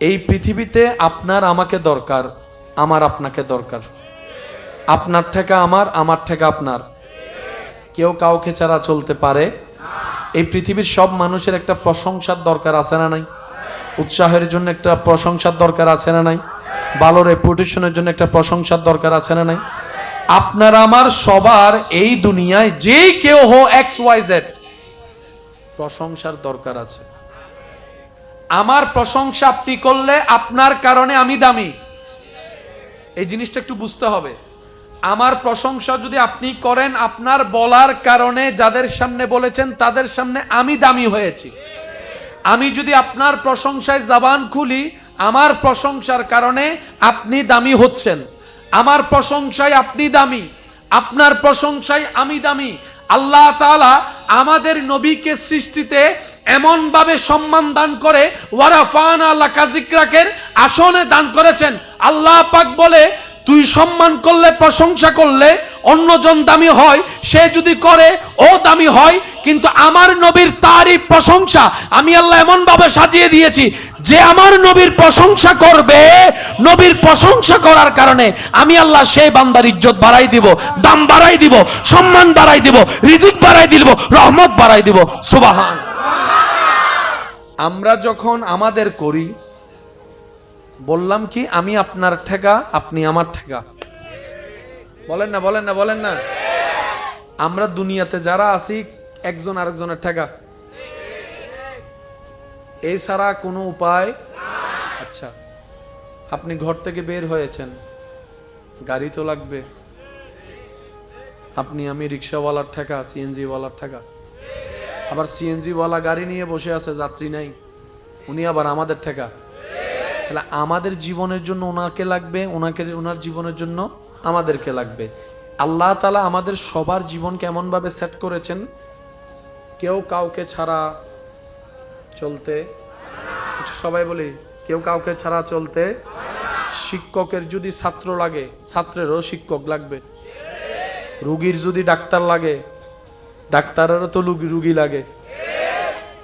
এই পৃথিবীতে আপনার আমাকে দরকার, আমার আপনাকে দরকার, আপনার থেকে আমার, আমার থেকে আপনার। কেউ কাউকে ছাড়া চলতে পারে? এই পৃথিবীর সব মানুষের একটা প্রশংসার দরকার আছে না নাই? উৎসাহের জন্য একটা প্রশংসার দরকার আছে না নাই? ভালো রেপুটেশনের জন্য একটা প্রশংসার দরকার আছে না নাই? আপনার আমার সবার এই দুনিয়ায় যে কেউ হো XYZ প্রশংসার দরকার আছে। আমার প্রশংসা আপনি করলে আপনার কারণে আমি দামি, এই জিনিসটা একটু বুঝতে হবে। আমার প্রশংসা যদি আপনি করেন, আপনার বলার কারণে যাদের সামনে বলেছেন তাদের সামনে আমি দামি হয়েছি। আমি যদি আপনার প্রশংসায় জবান খুলি, আমার প্রশংসার কারণে আপনি দামি হচ্ছেন। আমার প্রশংসায় আপনি দামি, আপনার প্রশংসায় আমি দামি। আল্লাহ তাআলা আমাদের নবীকে সৃষ্টিতে এমন ভাবে সম্মান দান করে, ওয়ারাফানা লাকা যিকরাকের আসনে দান করেছেন। আল্লাহ পাক বলে, তুই সম্মান করলে, প্রশংসা করলে অন্যজন দামি হয়, সে যদি করে ও দামি হয়। কিন্তু আমার নবীর তারিফ, প্রশংসা আমি আল্লাহ এমন ভাবে সাজিয়ে দিয়েছি, যে আমার নবীর প্রশংসা করবে, নবীর প্রশংসা করার কারণে আমি আল্লাহ সেই বান্দার ইজ্জত বাড়াই দিব, দাম বাড়াই দিব, সম্মান বাড়াই দিব, রিজিক বাড়াই দিব, রহমত বাড়াই দিব। সুবহান। আমরা যখন আমাদের করি, বললাম কি, আমি আপনার ঠেকা, আপনি আমার ঠেকা। বলেন না, বলেন না, বলেন না। আমরা দুনিয়াতে যারা আছি একজন আরেকজনের ঠেকা, এই ছাড়া কোনো উপায়। আচ্ছা, আপনি ঘর থেকে বের হয়েছেন, গাড়ি তো লাগবে। আপনি আমি রিক্সাওয়ালার ঠেকা, সিএনজি ওয়ালার ঠেকা। আবার সিএনজি ওয়ালা গাড়ি নিয়ে বসে আছে, যাত্রী নাই, উনি আবার আমাদের ঠেকা। তাহলে আমাদের জীবনের জন্য ওনাকে লাগবে, ওনার জীবনের জন্য আমাদেরকে লাগবে। আল্লাহ তাআলা আমাদের সবার জীবন কেমন ভাবে সেট করেছেন, কেউ কাউকে ছাড়া চলতে, সবাই বলি, কেউ কাউকে ছাড়া চলতে। শিক্ষকের যদি ছাত্র লাগে, ছাত্রেরও শিক্ষক লাগবে। রোগীর যদি ডাক্তার লাগে, ডাক্তারেরও তো রুগী লাগে।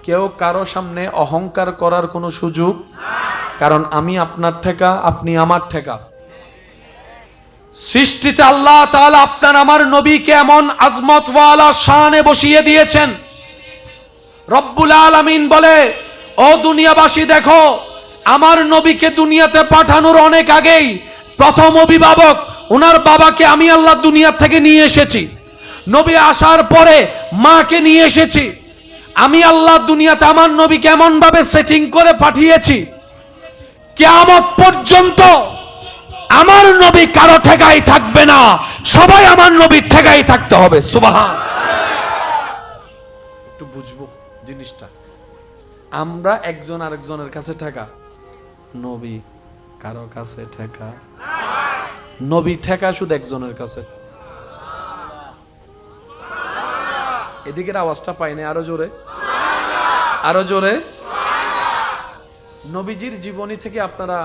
কেউ কারো সামনে অহংকার করার কোনো সুযোগ, কারণ আমি আপনার ঠেকা, আপনি আমার ঠেকা। সৃষ্টিতে আল্লাহ তাআলা আপনার আমার নবীকে এমন আজমতওয়ালা শানে বসিয়ে দিয়েছেন। রব্বুল আলামিন বলে, ও দুনিয়াবাসী দেখো, আমার নবীকে দুনিয়াতে পাঠানোর অনেক আগেই প্রথম অভিভাবক ওনার বাবাকে আমি আল্লাহ দুনিয়া থেকে নিয়ে এসেছি। নবী আসার পরে মাকে নিয়ে এসেছি। আমি আল্লাহ দুনিয়াতে আমার নবীকে এমন ভাবে সেটিং করে পাঠিয়েছি, কিয়ামত পর্যন্ত আমার নবী কারো ঠেকাই থাকবে না, সবাই আমার নবীর ঠেকাই থাকতে হবে। সুবহান। একটু বুঝবো জিনিসটা। আমরা একজন আরেকজনের কাছে ঠেকা, নবী কারো কাছে ঠেকা, নবী ঠেকা শুধু একজনের কাছে। এদিকের আওয়াজটা পাইনি, আরো জোরে, আরো জোরে। নবীজির জীবনী থেকে আপনারা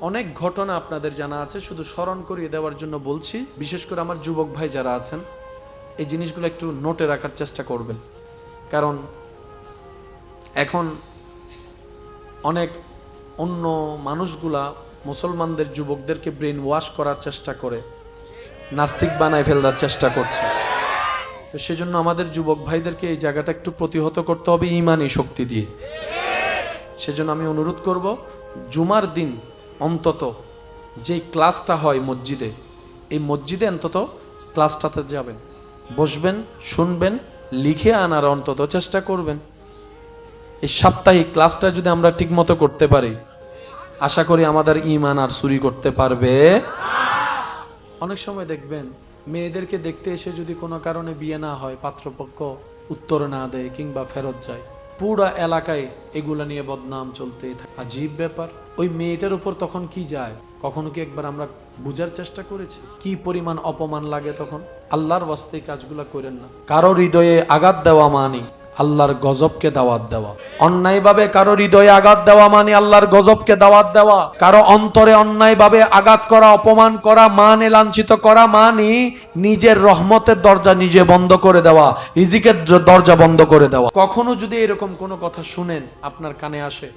অনেক ঘটনা আপনাদের জানা আছে, শুধু স্মরণ করিয়ে দেওয়ার জন্য বলছি। বিশেষ করে আমার যুবক ভাই যারা আছেন, এই জিনিসগুলো একটু নোটে রাখার চেষ্টা করবেন। কারণ এখন অনেক অন্য মানুষগুলা মুসলমানদের যুবকদেরকে ব্রেন ওয়াশ করার চেষ্টা করে, নাস্তিক বানায় ফেলার চেষ্টা করছে। তো সেজন্য আমাদের যুবক ভাইদেরকে এই জায়গাটা একটু প্রতিহত করতে হবে ঈমানি শক্তি দিয়ে। সেজন্য আমি অনুরোধ করব, জুমার দিন অন্তত যে ক্লাসটা হয় মসজিদে, এই মসজিদে অন্তত ক্লাসটাতে যাবেন, বসবেন, শুনবেন, লিখে আনার অন্তত চেষ্টা করবেন। এই সাপ্তাহিক ক্লাসটা যদি আমরা ঠিক মতো করতে পারি, আশা করি আমাদের ঈমান আর চুরি করতে পারবে। অনেক সময় দেখবেন মেয়েদেরকে দেখতে এসে যদি কোনো কারণে বিয়ে না হয়, পাত্রপক্ষ উত্তর না দেয় কিংবা ফেরত যায়, পুরা এলাকায় এগুলা নিয়ে বদনাম চলতেই থাকে। আজীব ব্যাপার। ওই মেয়েটার উপর তখন কি যায়, কখনো কি একবার আমরা বুঝার চেষ্টা করেছি কি পরিমাণ অপমান লাগে তখন? আল্লাহর ওয়াস্তে কাজগুলা করেন না। কারো হৃদয়ে আঘাত দেওয়া মানি আল্লাহর গজবকে দাওয়াত দেওয়া। অন্যায়ভাবে কারো হৃদয়ে আঘাত দেওয়া মানে আল্লাহর গজবকে দাওয়াত দেওয়া। কারো অন্তরে অন্যায়ভাবে আঘাত করা, অপমান করা মানে, লাঞ্ছিত করা মানে নিজের রহমতের দরজা নিজে বন্ধ করে দেওয়া, রিজিকের দরজা বন্ধ করে দেওয়া। কখনো যদি এরকম কোনো কথা শুনেন, আপনার কানে আসে,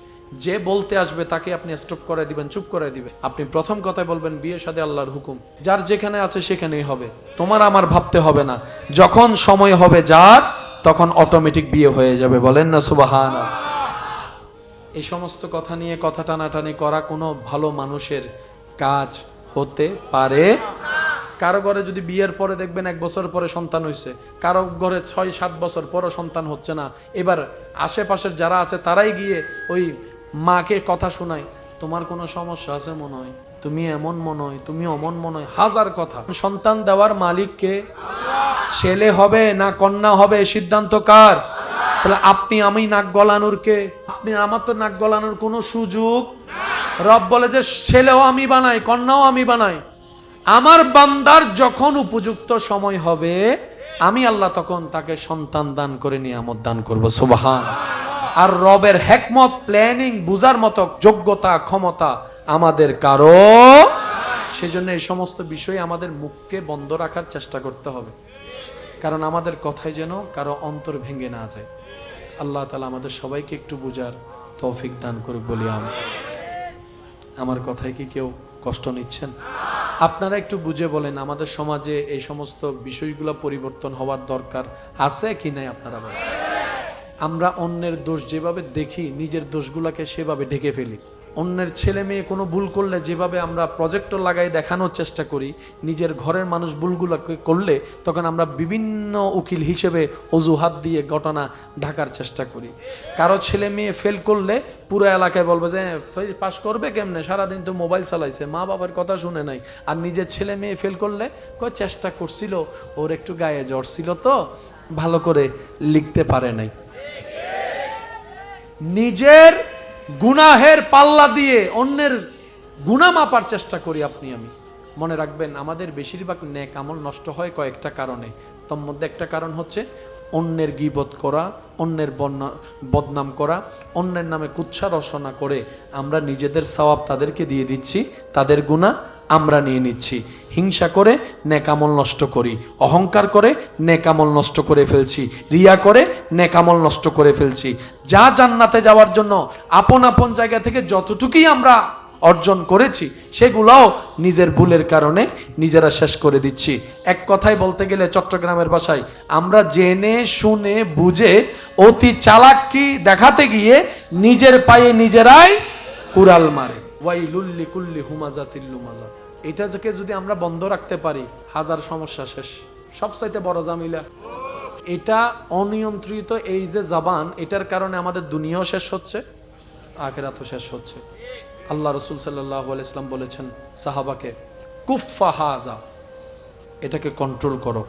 যে বলতে আসবে তাকে আপনি স্টপ করে দিবেন, চুপ করে দিবেন। আপনি প্রথম কথায় বলবেন, বিয়ে শাদী আল্লাহর হুকুম, যার যেখানে আছে সেখানেই হবে, তোমার আমার ভাবতে হবে না। যখন সময় হবে যার, তখন অটোমেটিক বিয়ে হয়ে যাবে। বলেন না সুবহানাল্লাহ। এই সমস্ত কথা নিয়ে কথা টানাটানি করা কোনো ভালো মানুষের কাজ হতে পারে। কারো ঘরে যদি বিয়ের পরে দেখবেন 1 বছর পরে সন্তান হয়েছে, কারো ঘরে 6-7 বছর পরও সন্তান হচ্ছে না, এবার আশেপাশের যারা আছে তারাই গিয়ে ওই মাকে কথা শোনায়, তোমার কোনো সমস্যা আছে মনে হয়, তুমি এমন মনে হয়, তুমি অমন মনে হয়, হাজার কথা। সন্তান দেওয়ার মালিককে, ছেলে হবে না কন্যা হবে সিদ্ধান্ত কার? তাহলে আপনি আমি নাক গলানোর কে? আপনি আমার তো নাক গলানোর কোনো সুযোগ। রব বলে যে ছেলেও আমি বানাই, কন্যাও আমি বানাই। আমার বান্দার যখন উপযুক্ত সময় হবে, আমি আল্লাহ তখন তাকে সন্তান দান করে নিয়ামত দান করব। সুবহান। আর রবের হিকমত, প্ল্যানিং বুঝার মতো যোগ্যতা, ক্ষমতা আমাদের কারো। সেজন্য এই সমস্ত বিষয় আমাদের মুখকে বন্ধ রাখার চেষ্টা করতে হবে, কারণ আমাদের কথাই যেন কারো অন্তর ভেঙে না যায়। আল্লাহ তাআলা আমাদের সবাইকে একটু বুঝার তৌফিক দান করুক বলি আমি। আমার কথায় কি কেউ কষ্ট নিচ্ছেন? আপনারা একটু বুঝে বলেন, আমাদের সমাজে এই সমস্ত বিষয়গুলো পরিবর্তন হওয়ার দরকার আছে কি নাই? আপনারা বলেন। আমরা অন্যের দোষ যেভাবে দেখি, নিজের দোষগুলোকে সেভাবে ঢেকে ফেলি। অন্যের ছেলে মেয়ে কোনো ভুল করলে যেভাবে আমরা প্রজেক্টর লাগাই দেখানোর চেষ্টা করি, নিজের ঘরের মানুষ ভুলগুলোকে করলে তখন আমরা বিভিন্ন উকিল হিসেবে অজুহাত দিয়ে ঘটনা ঢাকার চেষ্টা করি। কারো ছেলে মেয়ে ফেল করলে পুরো এলাকায় বলবে যে পাস করবে কেমনে, সারাদিন তো মোবাইল চালাইছে, মা বাবার কথা শুনে নাই। আর নিজের ছেলে মেয়ে ফেল করলে কয় চেষ্টা করছিল, ওর একটু গায়ে জ্বর ছিল তো ভালো করে লিখতে পারে নাই। নিজের গুনাহের পাল্লা দিয়ে অন্যের গুনাহ মাপার চেষ্টা করি আপনি আমি। মনে রাখবেন, আমাদের বেশিরভাগ নেক আমল নষ্ট হয় কয়েকটা কারণে। তার মধ্যে একটা কারণ হচ্ছে অন্যের গীবত করা, অন্যের বদনাম করা, অন্যের নামে কুৎসা রচনা করে আমরা নিজেদের সওয়াব তাদেরকে দিয়ে দিচ্ছি, তাদের গুনাহ আমরা নিয়ে নিচ্ছি। হিংসা করে নেক আমল নষ্ট করি, অহংকার করে নেক আমল নষ্ট করে ফেলছি, রিয়া করে নেক আমল নষ্ট করে ফেলছি। যা জান্নাতে যাওয়ার জন্য আপন আপন জায়গা থেকে যতটুকুই আমরা অর্জন করেছি, সেগুলোও নিজের ভুলের কারণে নিজেরা শেষ করে দিচ্ছি। এক কথায় বলতে গেলে চট্টগ্রামের ভাষায়, আমরা জেনে শুনে বুঝে অতি চালাকি দেখাতে গিয়ে নিজের পায়ে নিজেরাই কুড়াল মারে। ওয়াইলুল লিকুল্লি হুমাজাতিল লুমাজা। এটা যদি আমরা বন্ধ রাখতে পারি, হাজার সমস্যা শেষ। সবচাইতে বড় ঝামেলা এটা অনিয়ন্ত্রিত এই যে জবান, এটার কারণে আমাদের দুনিয়াও শেষ হচ্ছে, আখিরাতও শেষ হচ্ছে। আল্লাহ রাসূল সাল্লাল্লাহু আলাইহি ওয়াসাল্লাম বলেছেন সাহাবাকে, কুফা হাজা, এটাকে কন্ট্রোল করো,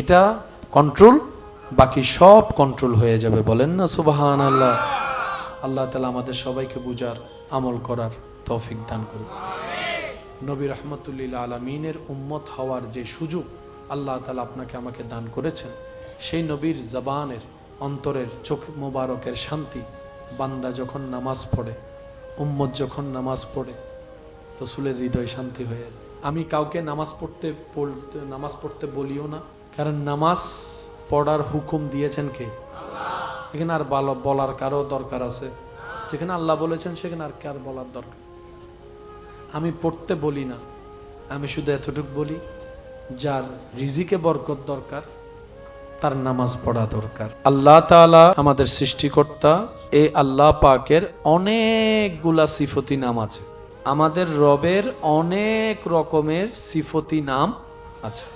এটা কন্ট্রোল, বাকি সব কন্ট্রোল হয়ে যাবে। বলেন না সুবহানাল্লাহ। আল্লাহ তাআলা আমাদের সবাইকে বুঝার, আমল করার তৌফিক দান করুন। নবী রাহমাতুল লিল আলামিনের উম্মত হওয়ার যে সুযোগ আল্লাহ তাআলা আপনাকে আমাকে দান করেছেন, সেই নবীর জবানের, অন্তরের, চোখ মোবারকের শান্তি, বান্দা যখন নামাজ পড়ে, উম্মত যখন নামাজ পড়ে, রাসূলের হৃদয় শান্তি হয়ে যায়। আমি কাউকে নামাজ পড়তে বলিও না, কারণ নামাজ পড়ার হুকুম দিয়েছেন কে? আল্লাহ। এখানে আর বলার কারো দরকার আছে? যেখানে আল্লাহ বলেছেন সেখানে আর কার বলার দরকার? আমি পড়তে বলি না, আমি শুধু এতটুকু বলি, যার রিজিকে বরকত দরকার তার নামাজ পড়া দরকার। আল্লাহ তাআলা আমাদের সৃষ্টিকর্তা, এই আল্লাহ পাকের অনেকগুলা সিফতি নাম আছে। আমাদের রবের অনেক রকমের সিফতি নাম আছে,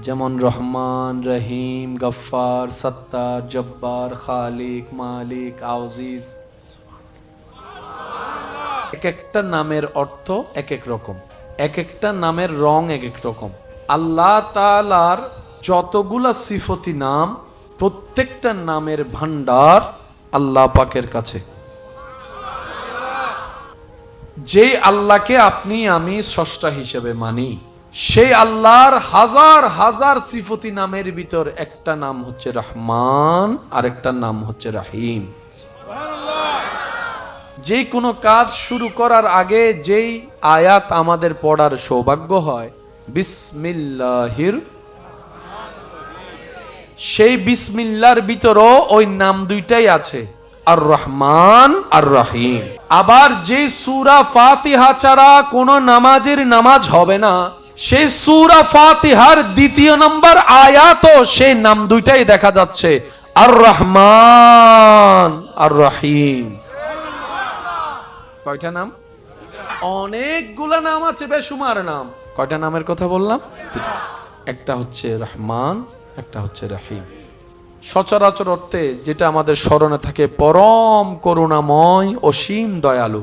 যেমন রহমান, রহিম, গফফার, সত্তার, জব্বার, খালিক, মালিক, আজিজ। এক একটা নামের অর্থ এক এক রকম, এক একটা নামের রং এক এক রকম। আল্লাহ তাআলার যতগুলা সিফতি নাম, প্রত্যেকটা নামের ভান্ডার আল্লাহ পাকের কাছে। যেই আল্লাহকে আপনি আমি স্রষ্টা হিসেবে মানি, সেই আল্লাহর হাজার হাজার সিফতি নামের ভিতর একটা নাম হচ্ছে রহমান, আর একটা নাম হচ্ছে রাহিম। যে কোনো কাজ শুরু করার আগে যেই আয়াত আমাদের পড়ার সৌভাগ্য হয়, বিসমিল্লাহির, সেই বিসমিল্লাহর ভিতরও ওই নাম দুইটাই আছে, আর রহমান আর রহিম। আবার যে সূরা ফাতিহা ছাড়া কোন নামাজের নামাজ হবে না, সেই সূরা ফাতিহার দ্বিতীয় নম্বর আয়াতও সেই নাম দুইটাই দেখা যাচ্ছে, আর রহমান আর রহিম। কয়টা নাম? অনেকগুলা নাম আছে, বেশুমার নাম। কয়টা নামের কথা বললাম? একটা হচ্ছে রহমান, একটা হচ্ছে রহিম। সচরাচর অর্থে যেটা আমাদের স্মরণে থাকে, পরম করুণাময় অসীম দয়ালু।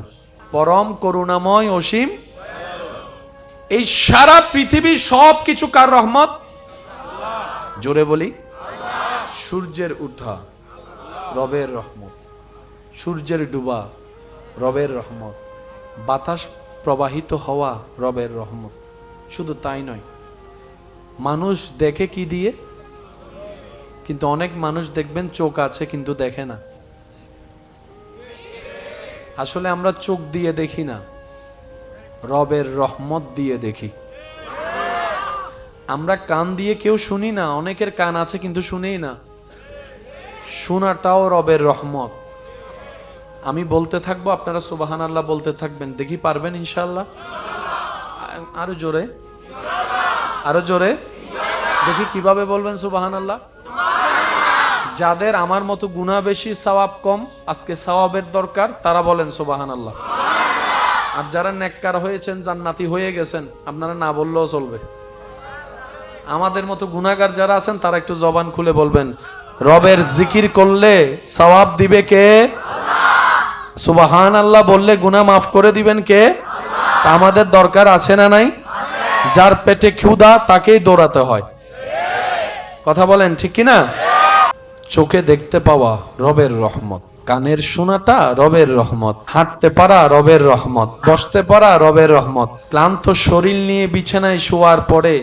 পরম করুণাময় অসীম। এই সারা পৃথিবী সব কিছু কার রহমত? জোরে বলি। সূর্যের উঠা রবের রহমত, সূর্যের ডুবা রবের রহমত, বাতাস প্রবাহিত হওয়া রবের রহমত। শুধু তাই নয়, মানুষ দেখে কি দিয়ে? কিন্তু অনেক মানুষ দেখবেন চোখ আছে কিন্তু দেখে না। আসলে আমরা চোখ দিয়ে দেখি না, রবের রহমত দিয়ে দেখি। আমরা কান দিয়ে কেউ শুনি না, অনেকের কান আছে কিন্তু শুনেই না। শোনাটাও রবের রহমত। আমি বলতে থাকবো, আপনারা সুবহানাল্লাহ বলতে থাকবেন, দেখি পারবেন ইনশাআল্লাহ? আরো জোরে, আরো জোরে দেখি কিভাবে বলবেন সুবহানাল্লাহ। যাদের আমার মতো গুনাহ বেশি, সওয়াব কম, আজকে সওয়াবের দরকার, তারা বলেন সুবহানাল্লাহ। আর যারা নেককার হয়েছেন, জান্নাতি হয়ে গেছেন, আপনারা না বললেও চলবে। আমাদের মতো গুনাহগার যারা আছেন, তারা একটু জবান খুলে বলবেন, রবের জিকির করলে সওয়াব দিবে কে? সুবহানাল্লাহ বললে গুনাহ মাফ করে দিবেন কে? আমাদের দরকার আছে না নাই? যার পেটে ক্ষুধা তাকেই দৌড়াতে হয়। কথা বলেন ঠিক কি না? চোখে দেখতে পাওয়া রবের রহমত, কানের শোনাটা রবের রহমত, হাঁটতে পারা রবের রহমত, বসতে পারা রবের রহমত, ক্লান্ত শরীর নিয়ে বিছানায় শোয়ার পরে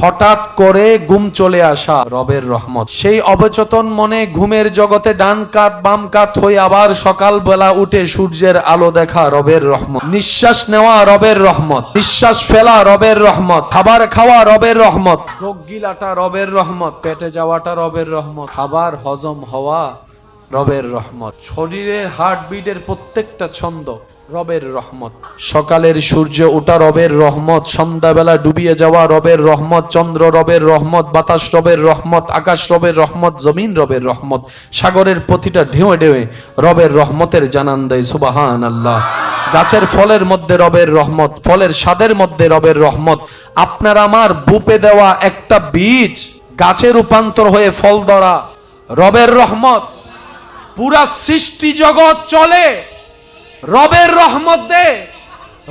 হঠাৎ করে ঘুম চলে আসা রবের রহমত, সেই অবচেতন মনে ঘুমের জগতে ডান কাত বাম কাত হয়ে আবার সকালবেলা উঠে সূর্যের আলো দেখা রবের রহমত, নিঃশ্বাস নেওয়া রবের রহমত, নিঃশ্বাস ফেলা রবের রহমত, খাবার খাওয়া রবের রহমত, ঢোক গিলাটা রবের রহমত, পেটে যাওয়াটা রবের রহমত, খাবার হজম হওয়া রবের রহমত, শরীরের হার্টবিটের প্রত্যেকটা ছন্দ রবের রহমত, সকালের সূর্য ওঠা রবের রহমত, সন্ধ্যাবেলা ডুবিয়ে যাওয়া রবের রহমত, চন্দ্র রবের রহমত, বাতাস রবের রহমত, আকাশ রবের রহমত, জমিন রবের রহমত, সাগরের প্রতিটা ঢেউয়ে ঢেউয়ে রবের রহমতের জানান দেয় সুবহানাল্লাহ। গাছের ফলের মধ্যে রবের রহমত, ফলের স্বাদের মধ্যে রবের রহমত। আপনার আমার বুপে দেওয়া একটা বীজ গাছে রূপান্তর হয়ে ফল ধরা রবের রহমত। পুরা সৃষ্টি জগৎ চলে রবের রহমত দে।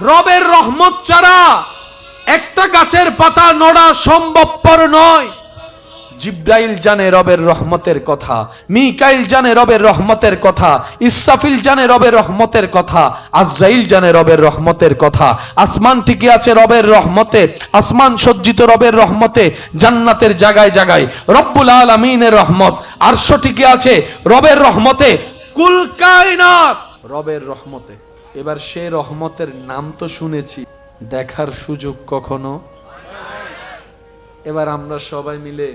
রবের রহমত ছাড়া একটা গাছের পাতা নড়া সম্ভবপর নয়। জিব্রাইল জানে রবের রহমতের কথা, মিকাইল জানে রবের রহমতের কথা, ইসরাফিল জানে রবের রহমতের কথা, আজরাইল জানে রবের রহমতের কথা। আসমান টিকে আছে রবের রহমতে, আসমান সজ্জিত রবের রহমতে, জান্নাতের জায়গায় জায়গায় রব্বুল আলামিনের রহমত, আরশ টিকে আছে রবের রহমতে, কুল কায়নাত রবের রহমতে। এবার সে রহমতের নাম তো শুনেছি, দেখার সুযোগ কখনো। এবার আমরা সবাই মিলে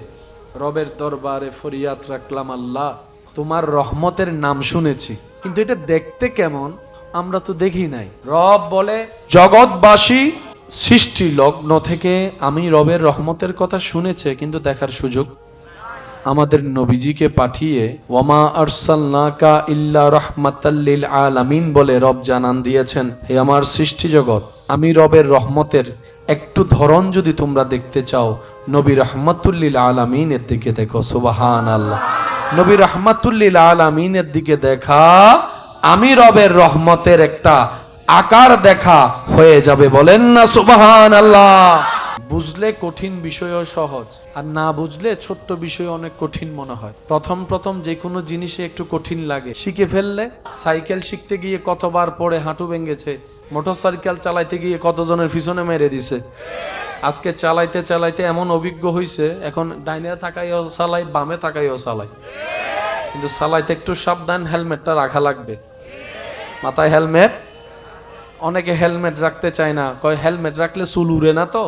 রবের দরবারে ফরিয়াদ রাখলাম, আল্লাহ তোমার রহমতের নাম শুনেছি, কিন্তু এটা দেখতে কেমন আমরা তো দেখি নাই। রব বলে, জগৎবাসী সৃষ্টি লগ্ন থেকে আমি রবের রহমতের কথা শুনেছে, কিন্তু দেখার সুযোগ। আমাদের নবীজিকে পাঠিয়ে ওয়ামা আরসালনাকা ইল্লা রাহমাতাল লিল আলামিন বলে রব জানান দিয়েছেন, হে আমার সৃষ্টি জগৎ, আমি রবের রহমতের একটু ধরন যদি তোমরা দেখতে চাও, নবী রাহমাতুল লিল আলামিনের দিকে দেখো। সুবহানাল্লাহ। নবী রাহমাতুল লিল আলামিনের দিকে দেখা, আমি রবের রহমতের একটা আকার দেখা হয়ে যাবে। বলেন না সুবহানাল্লাহ। বুঝলে কঠিন বিষয়ও সহজ, আর না বুঝলে ছোট্ট বিষয় অনেক কঠিন মনে হয়। প্রথম প্রথম যে কোনো জিনিসে একটু কঠিন লাগে, শিখে ফেললে। সাইকেল শিখতে গিয়ে কতবার পড়ে হাঁটু ভেঙেছে, মোটরসাইকেল চালাইতে গিয়ে কতজনের পিছনে মেরে দিছে। আজকে চালাইতে চালাইতে এমন অভিজ্ঞ হয়েছে, এখন ডাইনে তাকাইও চালাই, বামে তাকাইও চালাই, কিন্তু চালাইতে একটু সাবধান, হেলমেটটা রাখা লাগবে, মাথায় হেলমেট। অনেকে হেলমেট রাখতে চায় না, কয় হেলমেট রাখলে চুল উড়ে না, তো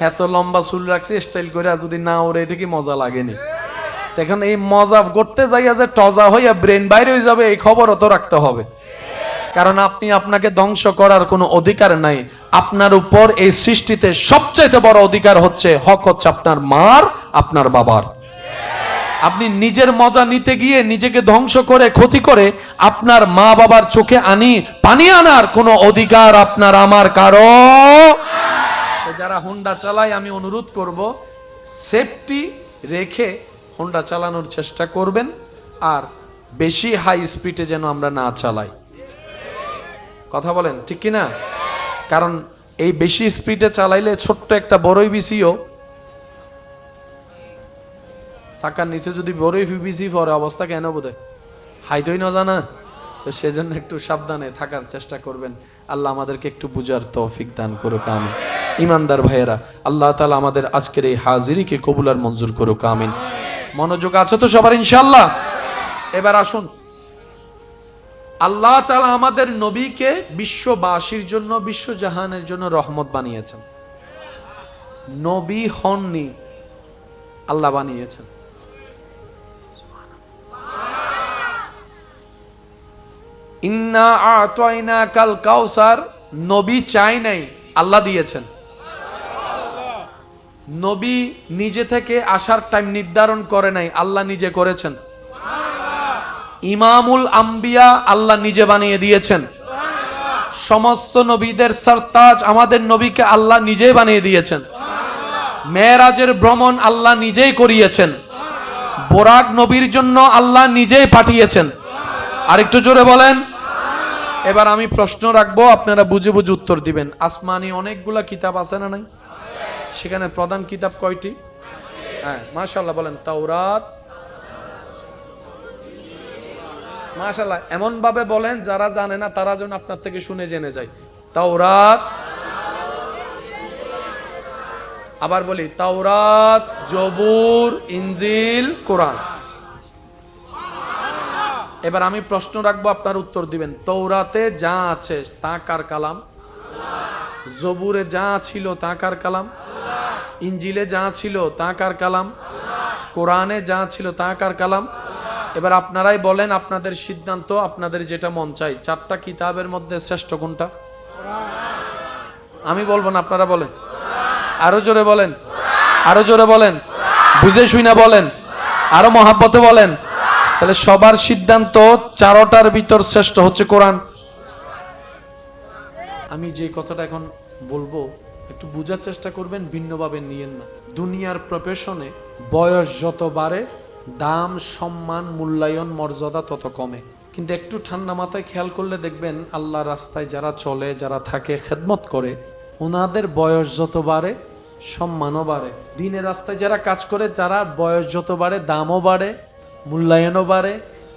এত লম্বা চুল রাখছে স্টাইল করে, যদি না উড়ে এটা কি মজা লাগেনি? এখন এই মজা করতে যাইয়া যে টজা হইয়া ব্রেন বাইরে হয়ে যাবে, এই খবরও তো রাখতে হবে। কারণ আপনি আপনাকে ধ্বংস করার কোনো অধিকার নাই। আপনার উপর এই সৃষ্টিতে সবচাইতে বড় অধিকার হচ্ছে, হক হচ্ছে আপনার মার, আপনার বাবার। আপনি নিজের মজা নিতে গিয়ে নিজেকে ধ্বংস করে, ক্ষতি করে, আপনার মা বাবার চোখে পানি আনার কোনো অধিকার আপনার আমার কারো। যারা হোন্ডা চালায় আমি অনুরোধ করব, সেফটি রেখে হোন্ডা চালানোর চেষ্টা করবেন, আর বেশি হাই স্পিডে যেন আমরা না চালাই। কথা বলেন ঠিক কিনা? কারণ এই বেশি স্পিডে চালাইলে ছোট্ট একটা বড়ই বিসিও, চাকার নিচে যদি বড়ই বিসি পরে অবস্থা কেন বোধে হাইতই না জানা। তো সেজন্য একটু সাবধানে থাকার চেষ্টা করবেন। আল্লাহ আমাদেরকে একটু বুঝার তৌফিক দান করুক, আমিন। ইমানদার ভাইয়েরা, আল্লাহ তাআলা আমাদের আজকের এই হাজিরিকে কবুল আর মঞ্জুর করুক, আমিন। মনোযোগ আছে তো সবার ইনশাআল্লাহ? এবার আসুন, আল্লাহ তাআলা আমাদের নবীকে বিশ্ববাসীর জন্য, বিশ্বজাহানের জন্য রহমত বানিয়েছেন। নবী হননি, আল্লাহ বানিয়েছেন। ইন্না আ'তাইনাকাল কাউসার, নবী চাই নাই, আল্লাহ দিয়েছেন। নবী নিজে থেকে আসার টাইম নির্ধারণ করে নাই, আল্লাহ নিজে করেছেন। ইমামুল আম্বিয়া আল্লাহ নিজে বানিয়ে দিয়েছেন। সমস্ত নবীদের সরতাজ আমাদের নবীকে আল্লাহ নিজেই বানিয়ে দিয়েছেন। মেরাজের ভ্রমণ আল্লাহ নিজেই করিয়েছেন। বোরাক নবীর জন্য আল্লাহ নিজেই পাঠিয়েছেন। আরেকটু জোরে বলেন। এবার আমি প্রশ্ন রাখবো, আপনারা বুঝে বুঝে উত্তর দিবেন। আসমানি অনেকগুলা কিতাব আছে না নাই? সেখানে প্রধান কিতাব কয়টি? হ্যাঁ, মাশাআল্লাহ বলেন। তাওরাত, মাশাআল্লাহ এমন ভাবে বলেন যারা জানে না তারা যেন আপনার থেকে শুনে জেনে যায়। তাওরাত, আবার বলি, তাওরাত, জবুর, ইনজিল, কোরআন। এবার আমি প্রশ্ন রাখবো, আপনার উত্তর দিবেন। তাওরাতে যা আছে তা কার কালাম? জবুরে যা ছিল তা কার কালাম? ইনজিলে যা ছিল তা কার কালাম? কোরআনে যা ছিল তা কার কালাম? এবার আপনারাই বলেন, আপনাদের সিদ্ধান্ত, আপনাদের যেটা মন চাই। চারটা কিতাবের মধ্যে শ্রেষ্ঠ কোনটা? আমি বলবো না, আপনারা বলেন। আরো জোরে বলেন, আরো জোরে বলেন, বুঝে শুনে বলেন, আরো মহাব্বতে বলেন। তাহলে সবার সিদ্ধান্ত চারটার ভিতর শ্রেষ্ঠ হচ্ছে কোরআন। আমি যে কথাটা এখন বলবো একটু বুঝার চেষ্টা করবেন, ভিন্নভাবে নিয়েন না। দুনিয়ার প্রফেশনে বয়স যত বাড়ে, দাম, সম্মান, মূল্যায়ন, মর্যাদা তত কমে। কিন্তু একটু ঠান্ডা মাথায় খেয়াল করলে দেখবেন, আল্লাহ রাস্তায় যারা চলে, যারা থাকে, খেদমত করে, ওনাদের বয়স যত বাড়ে সম্মানও বাড়ে। দিনের রাস্তায় যারা কাজ করে, যারা বয়স যত বাড়ে দামও বাড়ে, মূল্যায়নও বাড়ে,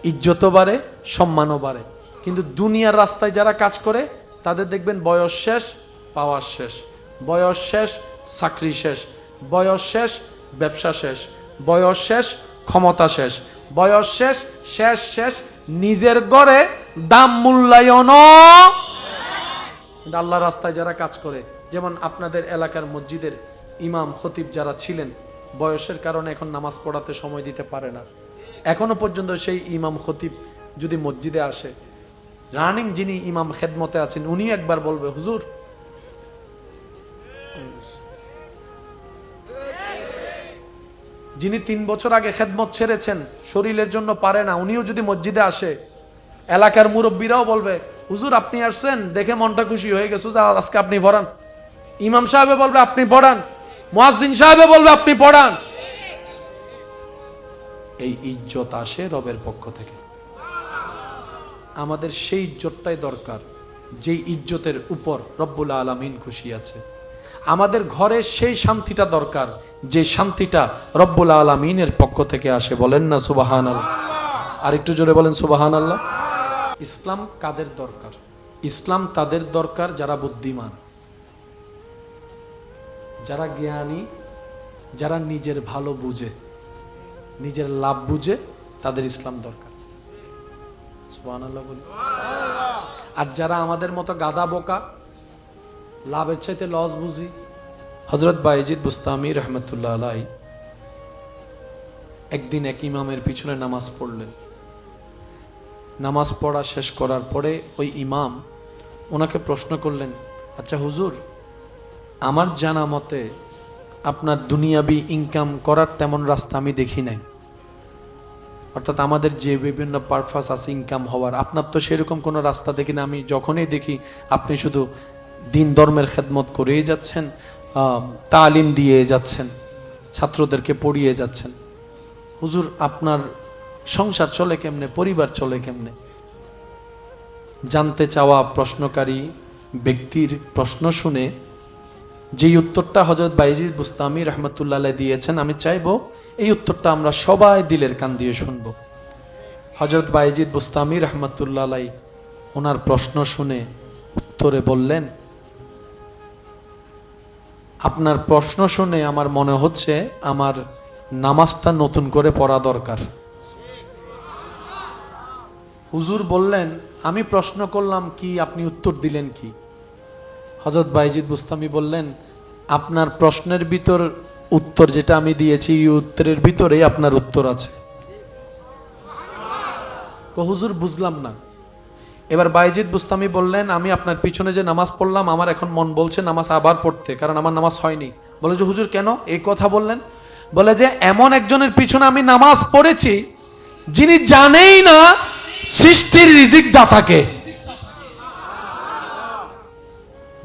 ইজ্জতও বাড়ে, সম্মানও বাড়ে। কিন্তু দুনিয়ার রাস্তায় যারা কাজ করে তাদের দেখবেন বয়স শেষ, পাওয়ার শেষ, বয়স শেষ, চাকরি শেষ, বয়স শেষ, ব্যবসা শেষ, বয়স শেষ, ক্ষমতা শেষ, বয়স শেষ, শেষ শেষ, নিজের গড়ে দাম, মূল্যায়নও। আল্লাহ রাস্তায় যারা কাজ করে, যেমন আপনাদের এলাকার মসজিদের ইমাম খতিব যারা ছিলেন, বয়সের কারণে এখন নামাজ পড়াতে সময় দিতে পারে না। এখনো পর্যন্ত সেই ইমাম খতিব যদি মসজিদে আসে, রানিং যিনি ইমাম খেদমতে আছেন, উনি একবার বলবে, হুজুর যিনি 3 বছর আগে খেদমত ছেড়েছেন, শরীরের জন্য পারে না, উনিও যদি মসজিদে আসে, এলাকার মুরব্বীরাও বলবে, হুজুর আপনি আসছেন, দেখে মনটা খুশি হয়ে গেছে, আজকে আপনি পড়ান। ইমাম সাহেবে বলবে আপনি পড়ান, মুয়াজ্জিন সাহেবে বলবে আপনি পড়ান। এই ইজ্জত আসে রবের পক্ষ থেকে। আমাদের সেই ইজ্জতটাই দরকার, যেই ইজ্জতের উপর রব্বুল আলামিন খুশি আছে। আমাদের ঘরে সেই শান্তিটা দরকার, যে শান্তিটা রব্বুল আলামিনের পক্ষ থেকে আসে। বলেন না সুবহানাল্লাহ? আর একটু জোরে বলেন সুবহানাল্লাহ। ইসলাম কাদের দরকার? ইসলাম তাদের দরকার যারা বুদ্ধিমান। যারা জ্ঞানী, যারা নিজের ভালো বুঝে, নিজের লাভ বুঝে, তাদের ইসলাম দরকার। সুবহানাল্লাহ বলি। আর যারা আমাদের মতো গাদা বোকা, লাভের চাইতে লস বুঝি। হযরত বায়েজিদ বুস্তামি রহমতুল্লাহ আলাইহি একদিন এক ইমামের পিছনে নামাজ পড়লেন। নামাজ পড়া শেষ করার পরে ওই ইমাম ওনাকে প্রশ্ন করলেন, আচ্ছা হুজুর, আমার জানা মতে আপনার দুনিয়াবি ইনকাম করার তেমন রাস্তা আমি দেখি নাই, অর্থাৎ আমাদের যে বিভিন্ন পারপাস আছে ইনকাম হওয়ার, আপনার তো সেরকম কোনো রাস্তা দেখি না। আমি যখনই দেখি আপনি শুধু দিন ধর্মের খেদমত করেই যাচ্ছেন, তালিম দিয়ে যাচ্ছেন, ছাত্রদেরকে পড়িয়ে যাচ্ছেন। হুজুর, আপনার সংসার চলে কেমনে, পরিবার চলে কেমনে? জানতে চাওয়া প্রশ্নকারী ব্যক্তির প্রশ্ন শুনে যেই উত্তরটা হযরত বায়েজিদ বুস্তামি রহমতুল্লাহ আলাইহি দিয়েছেন, আমি চাইবো এই উত্তরটা আমরা সবাই দিলের কান দিয়ে শুনবো। হযরত বায়েজিদ বুস্তামি রহমতুল্লাহ আলাইহি ওনার প্রশ্ন শুনে উত্তরে বললেন, আপনার প্রশ্ন শুনে আমার মনে হচ্ছে আমার নামাজটা নতুন করে পড়া দরকার। হুজুর বললেন, আমি প্রশ্ন করলাম কি, আপনি উত্তর দিলেন কি? হযরত বায়েজিদ বুস্তামি বললেন, আপনার প্রশ্নের ভিতর উত্তর যেটা আমি দিয়েছি, এই উত্তরের ভিতরেই আপনার উত্তর আছে। হুজুর, বুঝলাম না। এবার বায়েজিদ বুস্তামি বললেন, আমি আপনার পিছনে যে নামাজ পড়লাম, আমার এখন মন বলছে নামাজ আবার পড়তে, কারণ আমার নামাজ হয়নি। বলে যে হুজুর কেন এই কথা বললেন? বলে যে এমন একজনের পিছনে আমি নামাজ পড়েছি যিনি জানেই না সৃষ্টির রিজিক দাতাকে।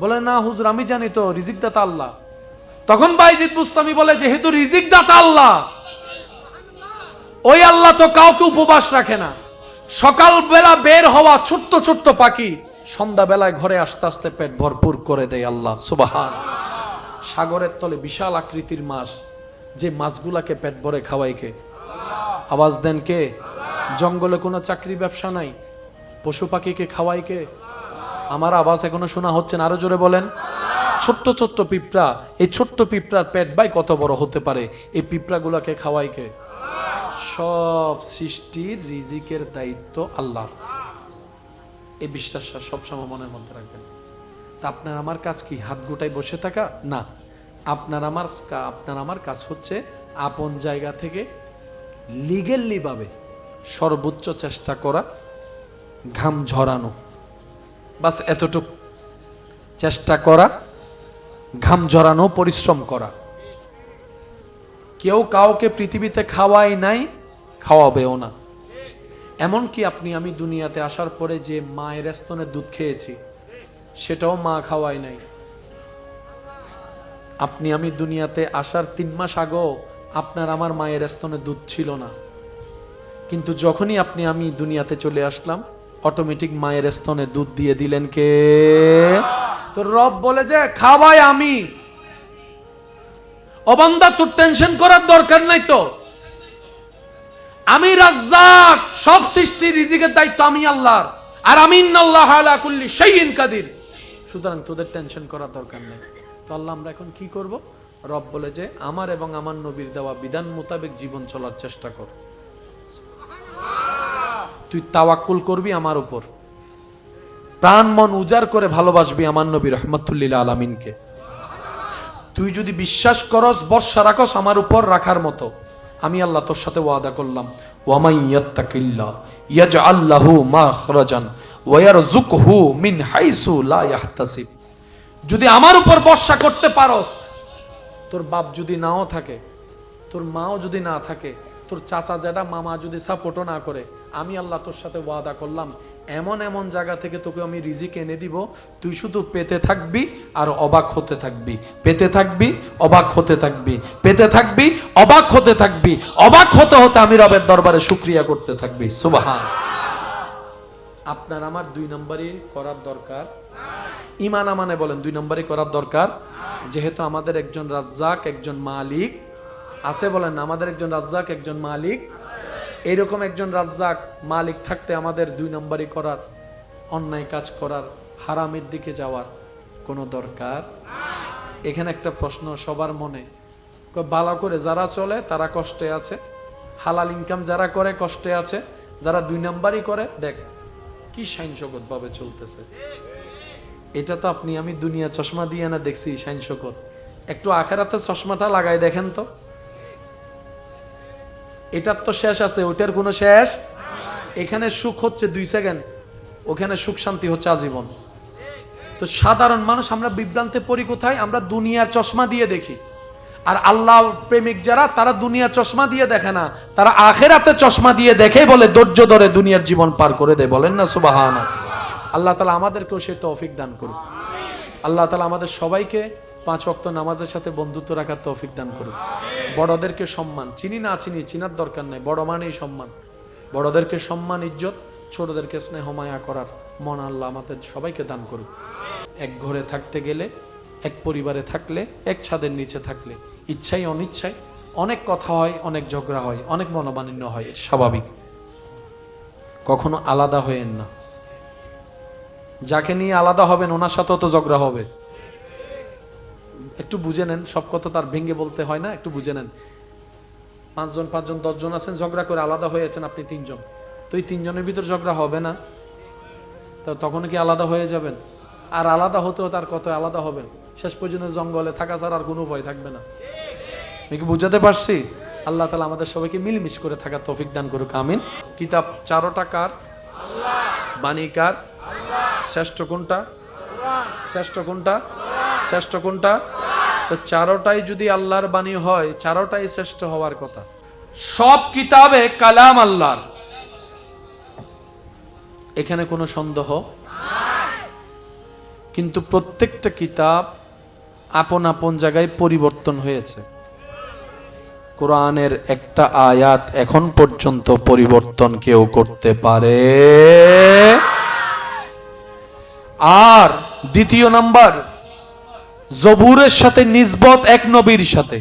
বলে না হুজুর, আমি জানি তো রিজিক দাতা আল্লাহ। তখন বায়েজিদ বুস্তামি বলে, যেহেতু রিজিক দাতা আল্লাহ, ওই আল্লাহ তো কাউকে উপবাস রাখে না। সকালবেলা বের হওয়া ছোট্ট ছোট্ট পাখি সন্ধ্যাবেলায় ঘরে আস্তে আস্তে পেট ভরপুর করে দেয় আল্লাহ। সুবহান। সাগরের তলে বিশাল আকৃতির মাছ, যে মাছগুলাকে পেট ভরে খাওয়াই কে? আওয়াজ দেন কে? জঙ্গলে কোনো চাকরি ব্যবসা নাই, পশু পাখিকে খাওয়াই কে? আমার আওয়াজ এখনো শোনা হচ্ছে না? আরো জোরে বলেন। ছোট্ট ছোট্ট পিঁপড়া, এই ছোট্ট পিঁপড়ার পেট ভাই কত বড় হতে পারে, এই পিঁপড়াগুলাকে খাওয়াই কে? সব সৃষ্টির রিজিকের দায়িত্ব আল্লাহর। এই বিশ্বাসটা সবসময় মনের মধ্যে রাখবেন। তা আপনার আমার কাজ কি হাত গোটায় বসে থাকা? না, আপনার আমার কাজ হচ্ছে আপন জায়গা থেকে লিগেলি ভাবে সর্বোচ্চ চেষ্টা করা, ঘাম ঝরানো, বাস এতটুকু। চেষ্টা করা, ঘাম ঝরানো, পরিশ্রম করা। কেউ কাউকে পৃথিবীতে খাওয়াই নাই, খাওয়াবেও না। এমনকি আমি দুনিয়াতে আসার পরে যে মায়ের স্তনে দুধ খেয়েছি, সেটাও মা খাওয়াই নাই। আমি দুনিয়াতে আসার 3 মাস আগেও আপনার আমার মায়ের স্তনে দুধ ছিল না, কিন্তু যখনই আমি দুনিয়াতে চলে আসলাম, অটোমেটিক মায়ের স্তনে দুধ দিয়ে দিলেন কে? তো রব বলে যে খাওয়াই আমি। ও বান্দা, তোর টেনশন করার দরকার নাই তো, আমি রাজ্জাক, সব সৃষ্টির রিজিকের দায়িত্ব আমি আল্লাহর, আর আমি ইন্নাল্লাহা আলা কুল্লি শাইইন কাদির। সুতরাং তোদের টেনশন করার দরকার নেই। তো আল্লাহ, আমরা এখন কি করব? রব বলে যে আমার এবং আমার নবীর দেওয়া বিধান মোতাবেক জীবন চলার চেষ্টা কর। তুই তাওয়াক্কুল করবি আমার উপর, প্রাণ মন উজাড় করে ভালোবাসবি আমার নবী রাহমাতুল লিল আলামিনকে। তুই যদি বিশ্বাস করস, ভরসা রাখস আমার উপর রাখার মতো, আমি আল্লাহ তোর সাথে ওয়াদা করলাম, ওয়ামাই ইয়াত্তাকিল্লাহ ইয়াজআল লাহু মাখরাজান ওয়া ইয়ারযুকহু মিন হাইসু লা ইয়াহতাসিব। যদি আমার উপর ভরসা করতে পারস, তোর বাপ যদি নাও থাকে, তোর মাও যদি না থাকে, তোর চাচা জ্যাঠা মামা যদি সাপোর্টও না করে, আমি আল্লাহ তোর সাথে ওয়াদা করলাম, এমন এমন জায়গা থেকে তোকে আমি রিজিক এনে দিব, তুই শুধু পেতে থাকবি আর অবাক হতে থাকবি, পেতে থাকবি, অবাক হতে থাকবি, পেতে থাকবি, অবাক হতে থাকবি, অবাক হতে হতে আমি রবের দরবারে শুকরিয়া করতে থাকবি। সুবহান। আপনার আমার 2 নম্বরই করার দরকার। ঈমান আমানে বলেন 2 নম্বরই করার দরকার। যেহেতু আমাদের একজন রাজ্জাক, একজন মালিক আছে, বলেন আমাদের একজন রাজ্জাক, একজন মালিক। এইরকম একজন রাজ্জাক মালিক থাকতে আমাদের 2 নম্বরই করার, অন্যায় কাজ করার, হারামের দিকে যাওয়ার কোনো দরকার। এখানে একটা প্রশ্ন সবার মনে, ভালো করে যারা চলে তারা কষ্টে আছে, হালাল ইনকাম যারা করে কষ্টে আছে, যারা 2 নাম্বারই করে দেখ কি শাইনশকত ভাবে চলতেছে। এটা তো আপনি আমি দুনিয়া চশমা দিয়ে না দেখছি শাইনশকত, একটু আখেরাতে চশমাটা লাগাই দেখেন তো, এটার তো শেষ আছে, ওটার কোনো শেষ। এখানে সুখ হচ্ছে 2 সেকেন্ড, ওখানে সুখ শান্তি হচ্ছে আজীবন। তো সাধারণ মানুষ আমরা বিভ্রান্তে পড়ি কোথায়? আমরা দুনিয়ার চশমা দিয়ে দেখি। আর আল্লাহ প্রেমিক যারা, তারা দুনিয়ার চশমা দিয়ে দেখে না, তারা আখেরাতে চশমা দিয়ে দেখে, বলে ধৈর্য ধরে দুনিয়ার জীবন পার করে দেয়। বলেন না সুবহানাল্লাহ। আল্লাহ তাআলা আমাদেরকেও সেই তৌফিক দান করুন। আল্লাহ তাআলা আমাদের সবাইকে 5 ওয়াক্ত নামাজের সাথে বন্ধুত্ব রাখার তৌফিক দান করুন। বড়দেরকে সম্মান, চিনি না চিনি, চিনার দরকার নেই, বড় মানেই সম্মান। বড়দেরকে সম্মান ইজ্জত, ছোটদেরকে স্নেহ মায়া করার মন আল্লাহ আমাদের সবাইকে দান করুন। এক ঘরে থাকতে গেলে, এক পরিবারে থাকলে, এক ছাদের নিচে থাকলে ইচ্ছাই অনিচ্ছায় অনেক কথা হয়, অনেক ঝগড়া হয়, অনেক মনোমালিন্য হয়, স্বাভাবিক। কখনো আলাদা হয়েন না। যাকে নিয়ে আলাদা হবেন ওনার সাথেও তো ঝগড়া হবে। একটু বুঝে নেন, সব কথা তার ভেঙে বলতে হয় না, একটু বুঝে নেন। 5 জন 5 জন 10 জন আছেন, ঝগড়া করে আলাদা হয়েছেন আপনি 3 জন, তো এই 3 জনের ভিতর ঝগড়া হবে না? তো তখন কি আলাদা হয়ে যাবেন? আর আলাদা হতেও তার কত আলাদা হবেন, শেষ পর্যন্ত জঙ্গলে থাকা ছাড়া আর কোনো উপায় থাকবে না। আমি কি বুঝাতে পারছি? আল্লাহ তাআলা আমাদের সবাইকে মিলমিশ করে থাকার তৌফিক দান করুক, আমিন। কিতাব 4টা কার? বাণী কার? শ্রেষ্ঠ কোনটা? শ্রেষ্ঠ কোনটা? শ্রেষ্ঠ কোনটা? তো 4টাই যদি আল্লাহর বাণী হয়, 4টাই শ্রেষ্ঠ হওয়ার কথা। সব কিতাবে কালাম আল্লাহর, এখানে কোনো সন্দেহ। কিন্তু প্রত্যেকটা কিতাব আপন আপন জায়গায় পরিবর্তন হয়েছে। কোরআনের একটা আয়াত এখন পর্যন্ত পরিবর্তন কেউ করতে পারে? আর দ্বিতীয় নাম্বার, জবুরের সাথে নিসবত এক নবীর সাথে,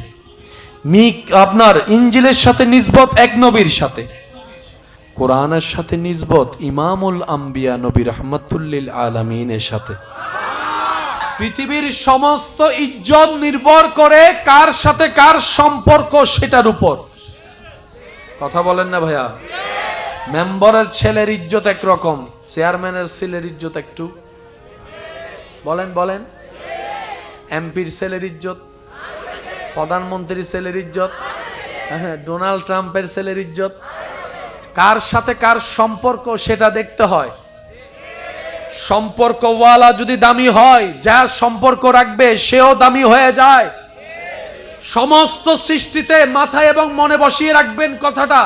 আপনার ইনজিলের সাথে নিসবত এক নবীর সাথে, কোরআনের সাথে নিসবত ইমামুল আম্বিয়া নবী রাহমাতুল লিল আলামিনের সাথে। পৃথিবীর সমস্ত ইজ্জত নির্ভর করে কার সাথে কার সম্পর্ক সেটার উপর। কথা বলেন না ভাইয়া? মেম্বারের ছেলের ইজ্জত একরকম, চেয়ারম্যানের ছেলের ইজ্জত একটু, বলেন বলেন। এমপির ছেলের ইজ্জত, প্রধানমন্ত্রীর ছেলের ইজ্জত, ডোনাল্ড ট্রাম্পের ছেলের ইজ্জত, কার সাথে কার সম্পর্ক সেটা দেখতে হয়। সম্পর্কওয়ালা যদি দামি হয়, যার সম্পর্ক রাখবে সেও দামি হয়ে যায়। সমস্ত সৃষ্টিতে মাথায় এবং মনে বসিয়ে রাখবেন কথাটা,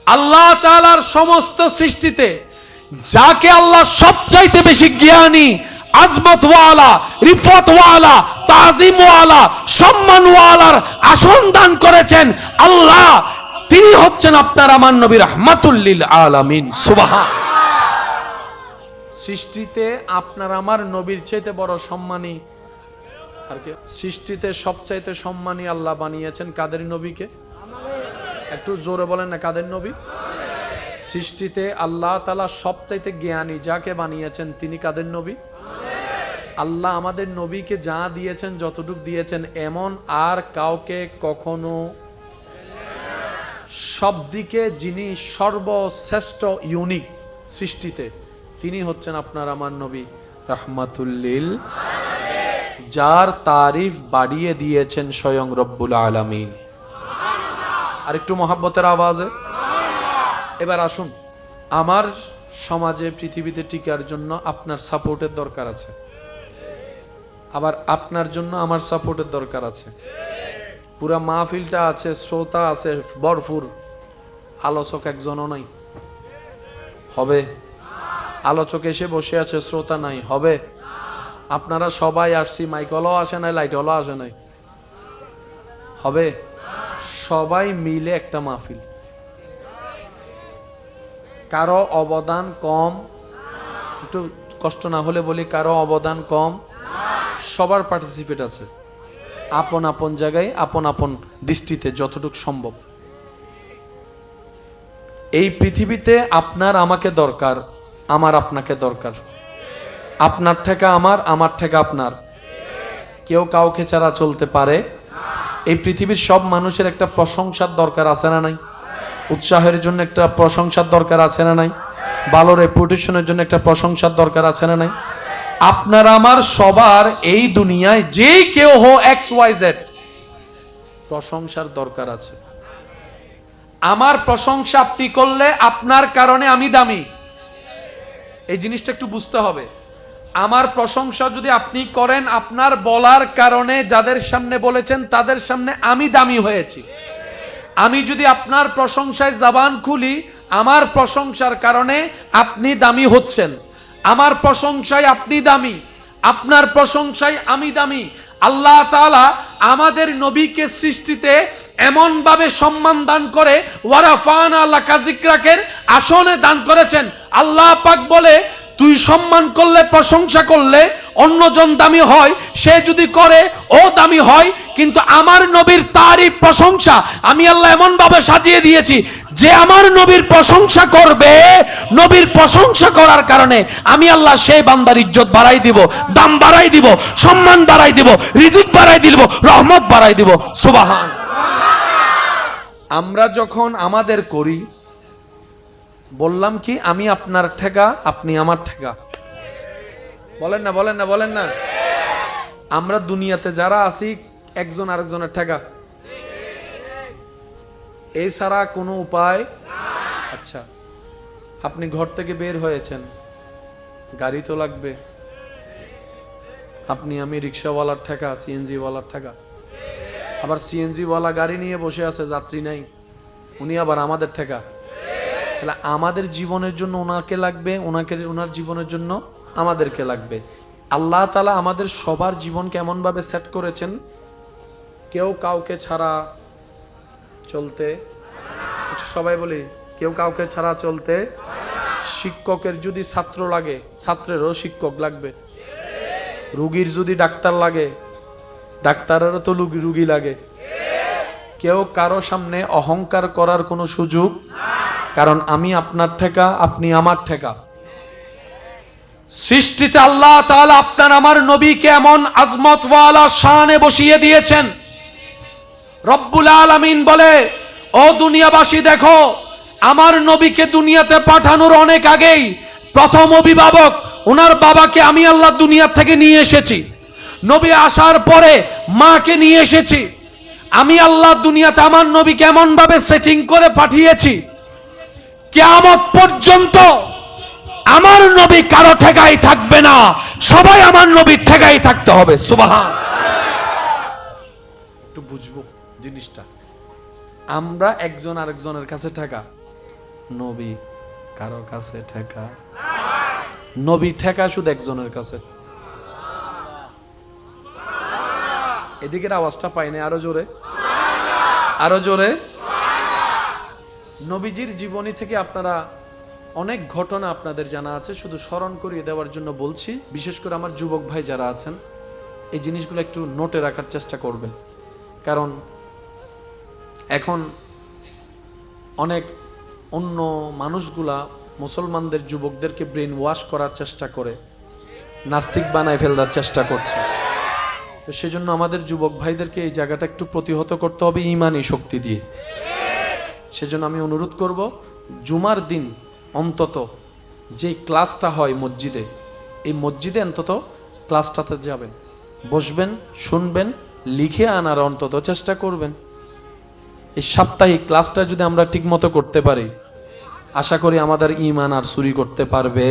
আল্লাহ তাআলার সমস্ত সৃষ্টিতে যাকে আল্লাহ সবচাইতে বেশি জ্ঞানী, আজমতওয়ালা, রিফতওয়ালা, তাজিমওয়ালা, সম্মানওয়ালার আসন দান করেছেন আল্লাহ, তিনি হচ্ছেন আপনার আমার নবী রাহমাতুল লিল আলামিন। সুবহান। সৃষ্টিতে আপনার আমার নবীর চাইতে বড় সম্মানী আর কে? সৃষ্টিতে সবচাইতে সম্মানী আল্লাহ বানিয়েছেন কাদের নবীকে? একটু জোরে বলেন না, কাদের নবী? সৃষ্টিতে আল্লাহ তাআলা সবচাইতে জ্ঞানী যাকে বানিয়েছেন তিনি কাদের নবী? আল্লাহ আমাদের নবীকে যা দিয়েছেন, যতটুকু দিয়েছেন, এমন আর কাউকে কখনো, সব দিকে যিনি সর্বশ্রেষ্ঠ ইউনিক সৃষ্টিতে, তিনি হচ্ছেন আপনার আমার নবী রাহমাতুল লিল, যার তারিফ বাড়িয়ে দিয়েছেন স্বয়ং রব্বুল আলামিন। আর একটু মহাব্বতের আওয়াজে এবার আসুন, আমার সমাজে পৃথিবীতে টিকার জন্য আপনার সাপোর্টের দরকার আছে, আবার আপনার জন্য আমার সাপোর্টের দরকার আছে। পুরা মাহফিলটা আছে, শ্রোতা আছে ভরপুর, আলোচক একজনও নাই, হবে? আলোচক এসে বসে আছে, শ্রোতা নাই, হবে? আপনারা সবাই আসছি, মাইকলও আসে নাই, লাইটলও আসে নাই, হবে? সবাই মিলে একটা মাহফিল, কারো অবদান কম, একটু কষ্ট না হলে বলি, কারো অবদান কম, সবার পার্টিসিপেট আছে, আপন আপন জায়গায় আপন আপন দৃষ্টিতে যতটুকু সম্ভব। এই পৃথিবীতে আপনার আমাকে দরকার, আমার আপনাকে দরকার, আপনার থেকে আমার, আমার থেকে আপনার, কেউ কাউকে ছাড়া চলতে পারে? এই পৃথিবীর সব মানুষের একটা প্রশংসার দরকার আছে না নাই? উৎসাহের জন্য একটা প্রশংসার দরকার আছে না নাই? ভালো রেপুটেশনের জন্য একটা প্রশংসার দরকার আছে না নাই? আপনার আমার সবার এই দুনিয়ায় যেই কেউ হো XYZ, প্রশংসার দরকার আছে। আমার প্রশংসা আপনি করলে আপনার কারণে আমি দামি, এই জিনিসটা একটু বুঝতে হবে। আমার প্রশংসা যদি আপনি করেন, আপনার বলার কারণে যাদের সামনে বলেছেন তাদের সামনে আমি দামি হয়েছি। আমি যদি আপনার প্রশংসায় জবান খুলি, আমার প্রশংসার কারণে আপনি দামি হচ্ছেন। আমার প্রশংসায় আপনি দামি, আপনার প্রশংসায় আমি দামি। আল্লাহ তাআলা আমাদের নবীকে সৃষ্টিতে এমন ভাবে সম্মান দান করে, ওয়ারাফানা লাকা যিকরাকের আসনে দান করেছেন। আল্লাহ পাক বলে, তুই সম্মান করলে, প্রশংসা করলে অন্যজন দামি হয়, সে যদি করে ও দামি হয়। কিন্তু আমার নবীর তারিফ, প্রশংসা আমি আল্লাহ এমন ভাবে সাজিয়ে দিয়েছি, যে আমার নবীর প্রশংসা করবে, নবীর প্রশংসা করার কারণে আমি আল্লাহ সেই বান্দার ইজ্জত বাড়াই দিব, দাম বাড়াই দিব, সম্মান বাড়াই দিব, রিজিক বাড়াই দিব, রহমত বাড়াই দিব। সুবহান। আমরা যখন আমাদের করি, বললাম কি, আমি আপনার ঠেকা, আপনি আমার ঠেকা। বলেন না, বলেন না, বলেন না। আমরা দুনিয়াতে যারা আছি একজন আরেকজনের ঠেকা, এই ছাড়া কোনো উপায়। আচ্ছা, আপনি ঘর থেকে বের হয়েছেন, গাড়ি তো লাগবে। আপনি আমি রিক্সাওয়ালার ঠেকা, সিএনজি ওয়ালার ঠেকা। আবার সিএনজি ওয়ালা গাড়ি নিয়ে বসে আছে, যাত্রী নাই, উনি আবার আমাদের ঠেকা। তাহলে আমাদের জীবনের জন্য ওনাকে লাগবে, ওনার জীবনের জন্য আমাদেরকে লাগবে। আল্লাহ তাআলা আমাদের সবার জীবন কেমন ভাবে সেট করেছেন, কেউ কাউকে ছাড়া চলতে, সবাই বলি, কেউ কাউকে ছাড়া চলতে। শিক্ষকের যদি ছাত্র লাগে, ছাত্রেরও শিক্ষক লাগবে। রুগীর যদি ডাক্তার লাগে, ডাক্তারেরও তো রুগী লাগে। কেউ কারো সামনে অহংকার করার কোনো সুযোগ, কারণ আমি আপনার ঠেকা, আপনি আমার ঠেকা। সৃষ্টিতে আল্লাহ তাআলা আপনার আমার নবীকে এমন আজমত ওয়ালা শানে বসিয়ে দিয়েছেন। রব্বুল আলামিন বলে, ও দুনিয়াবাসী দেখো, আমার নবীকে দুনিয়াতে পাঠানোর অনেক আগেই প্রথম অভিভাবক ওনার বাবাকে আমি আল্লাহ দুনিয়া থেকে নিয়ে এসেছি। নবী আসার পরে মাকে নিয়ে এসেছি। আমি আল্লাহ দুনিয়াতে আমার নবীকে এমন ভাবে সেটিং করে পাঠিয়েছি, কিয়ামত পর্যন্ত আমার নবী কারো ঠেকাই থাকবে না, সবাই আমার নবীর ঠেকাই থাকতে হবে। সুবহান। একটু বুঝবো জিনিসটা। আমরা একজন আরেকজনের কাছে ঠেকা, নবী কারো কাছে ঠেকা, নবী ঠেকা শুধু একজনের কাছে। এদিকের আওয়াজটা পাইনি, আরো জোরে, আরো জোরে। নবীজির জীবনী থেকে আপনারা অনেক ঘটনা আপনাদের জানা আছে, শুধু স্মরণ করিয়ে দেওয়ার জন্য বলছি। বিশেষ করে আমার যুবক ভাই যারা আছেন, এই জিনিসগুলো একটু নোটে রাখার চেষ্টা করবেন। কারণ এখন অনেক অন্য মানুষগুলা মুসলমানদের যুবকদেরকে ব্রেন ওয়াশ করার চেষ্টা করে, নাস্তিক বানায় ফেলার চেষ্টা করছে। তো সেজন্য আমাদের যুবক ভাইদেরকে এই জায়গাটা একটু প্রতিহত করতে হবে ঈমানি শক্তি দিয়ে। সেজন্য আমি অনুরোধ করব, জুমার দিন অন্তত যে ক্লাসটা হয় মসজিদে, এই মসজিদে অন্তত ক্লাসটাতে যাবেন, বসবেন, শুনবেন, লিখে আনার অন্তত চেষ্টা করবেন। এই সাপ্তাহিক ক্লাসটা যদি আমরা ঠিকমতো করতে পারি, আশা করি আমাদের ঈমান আর চুরি করতে পারবে।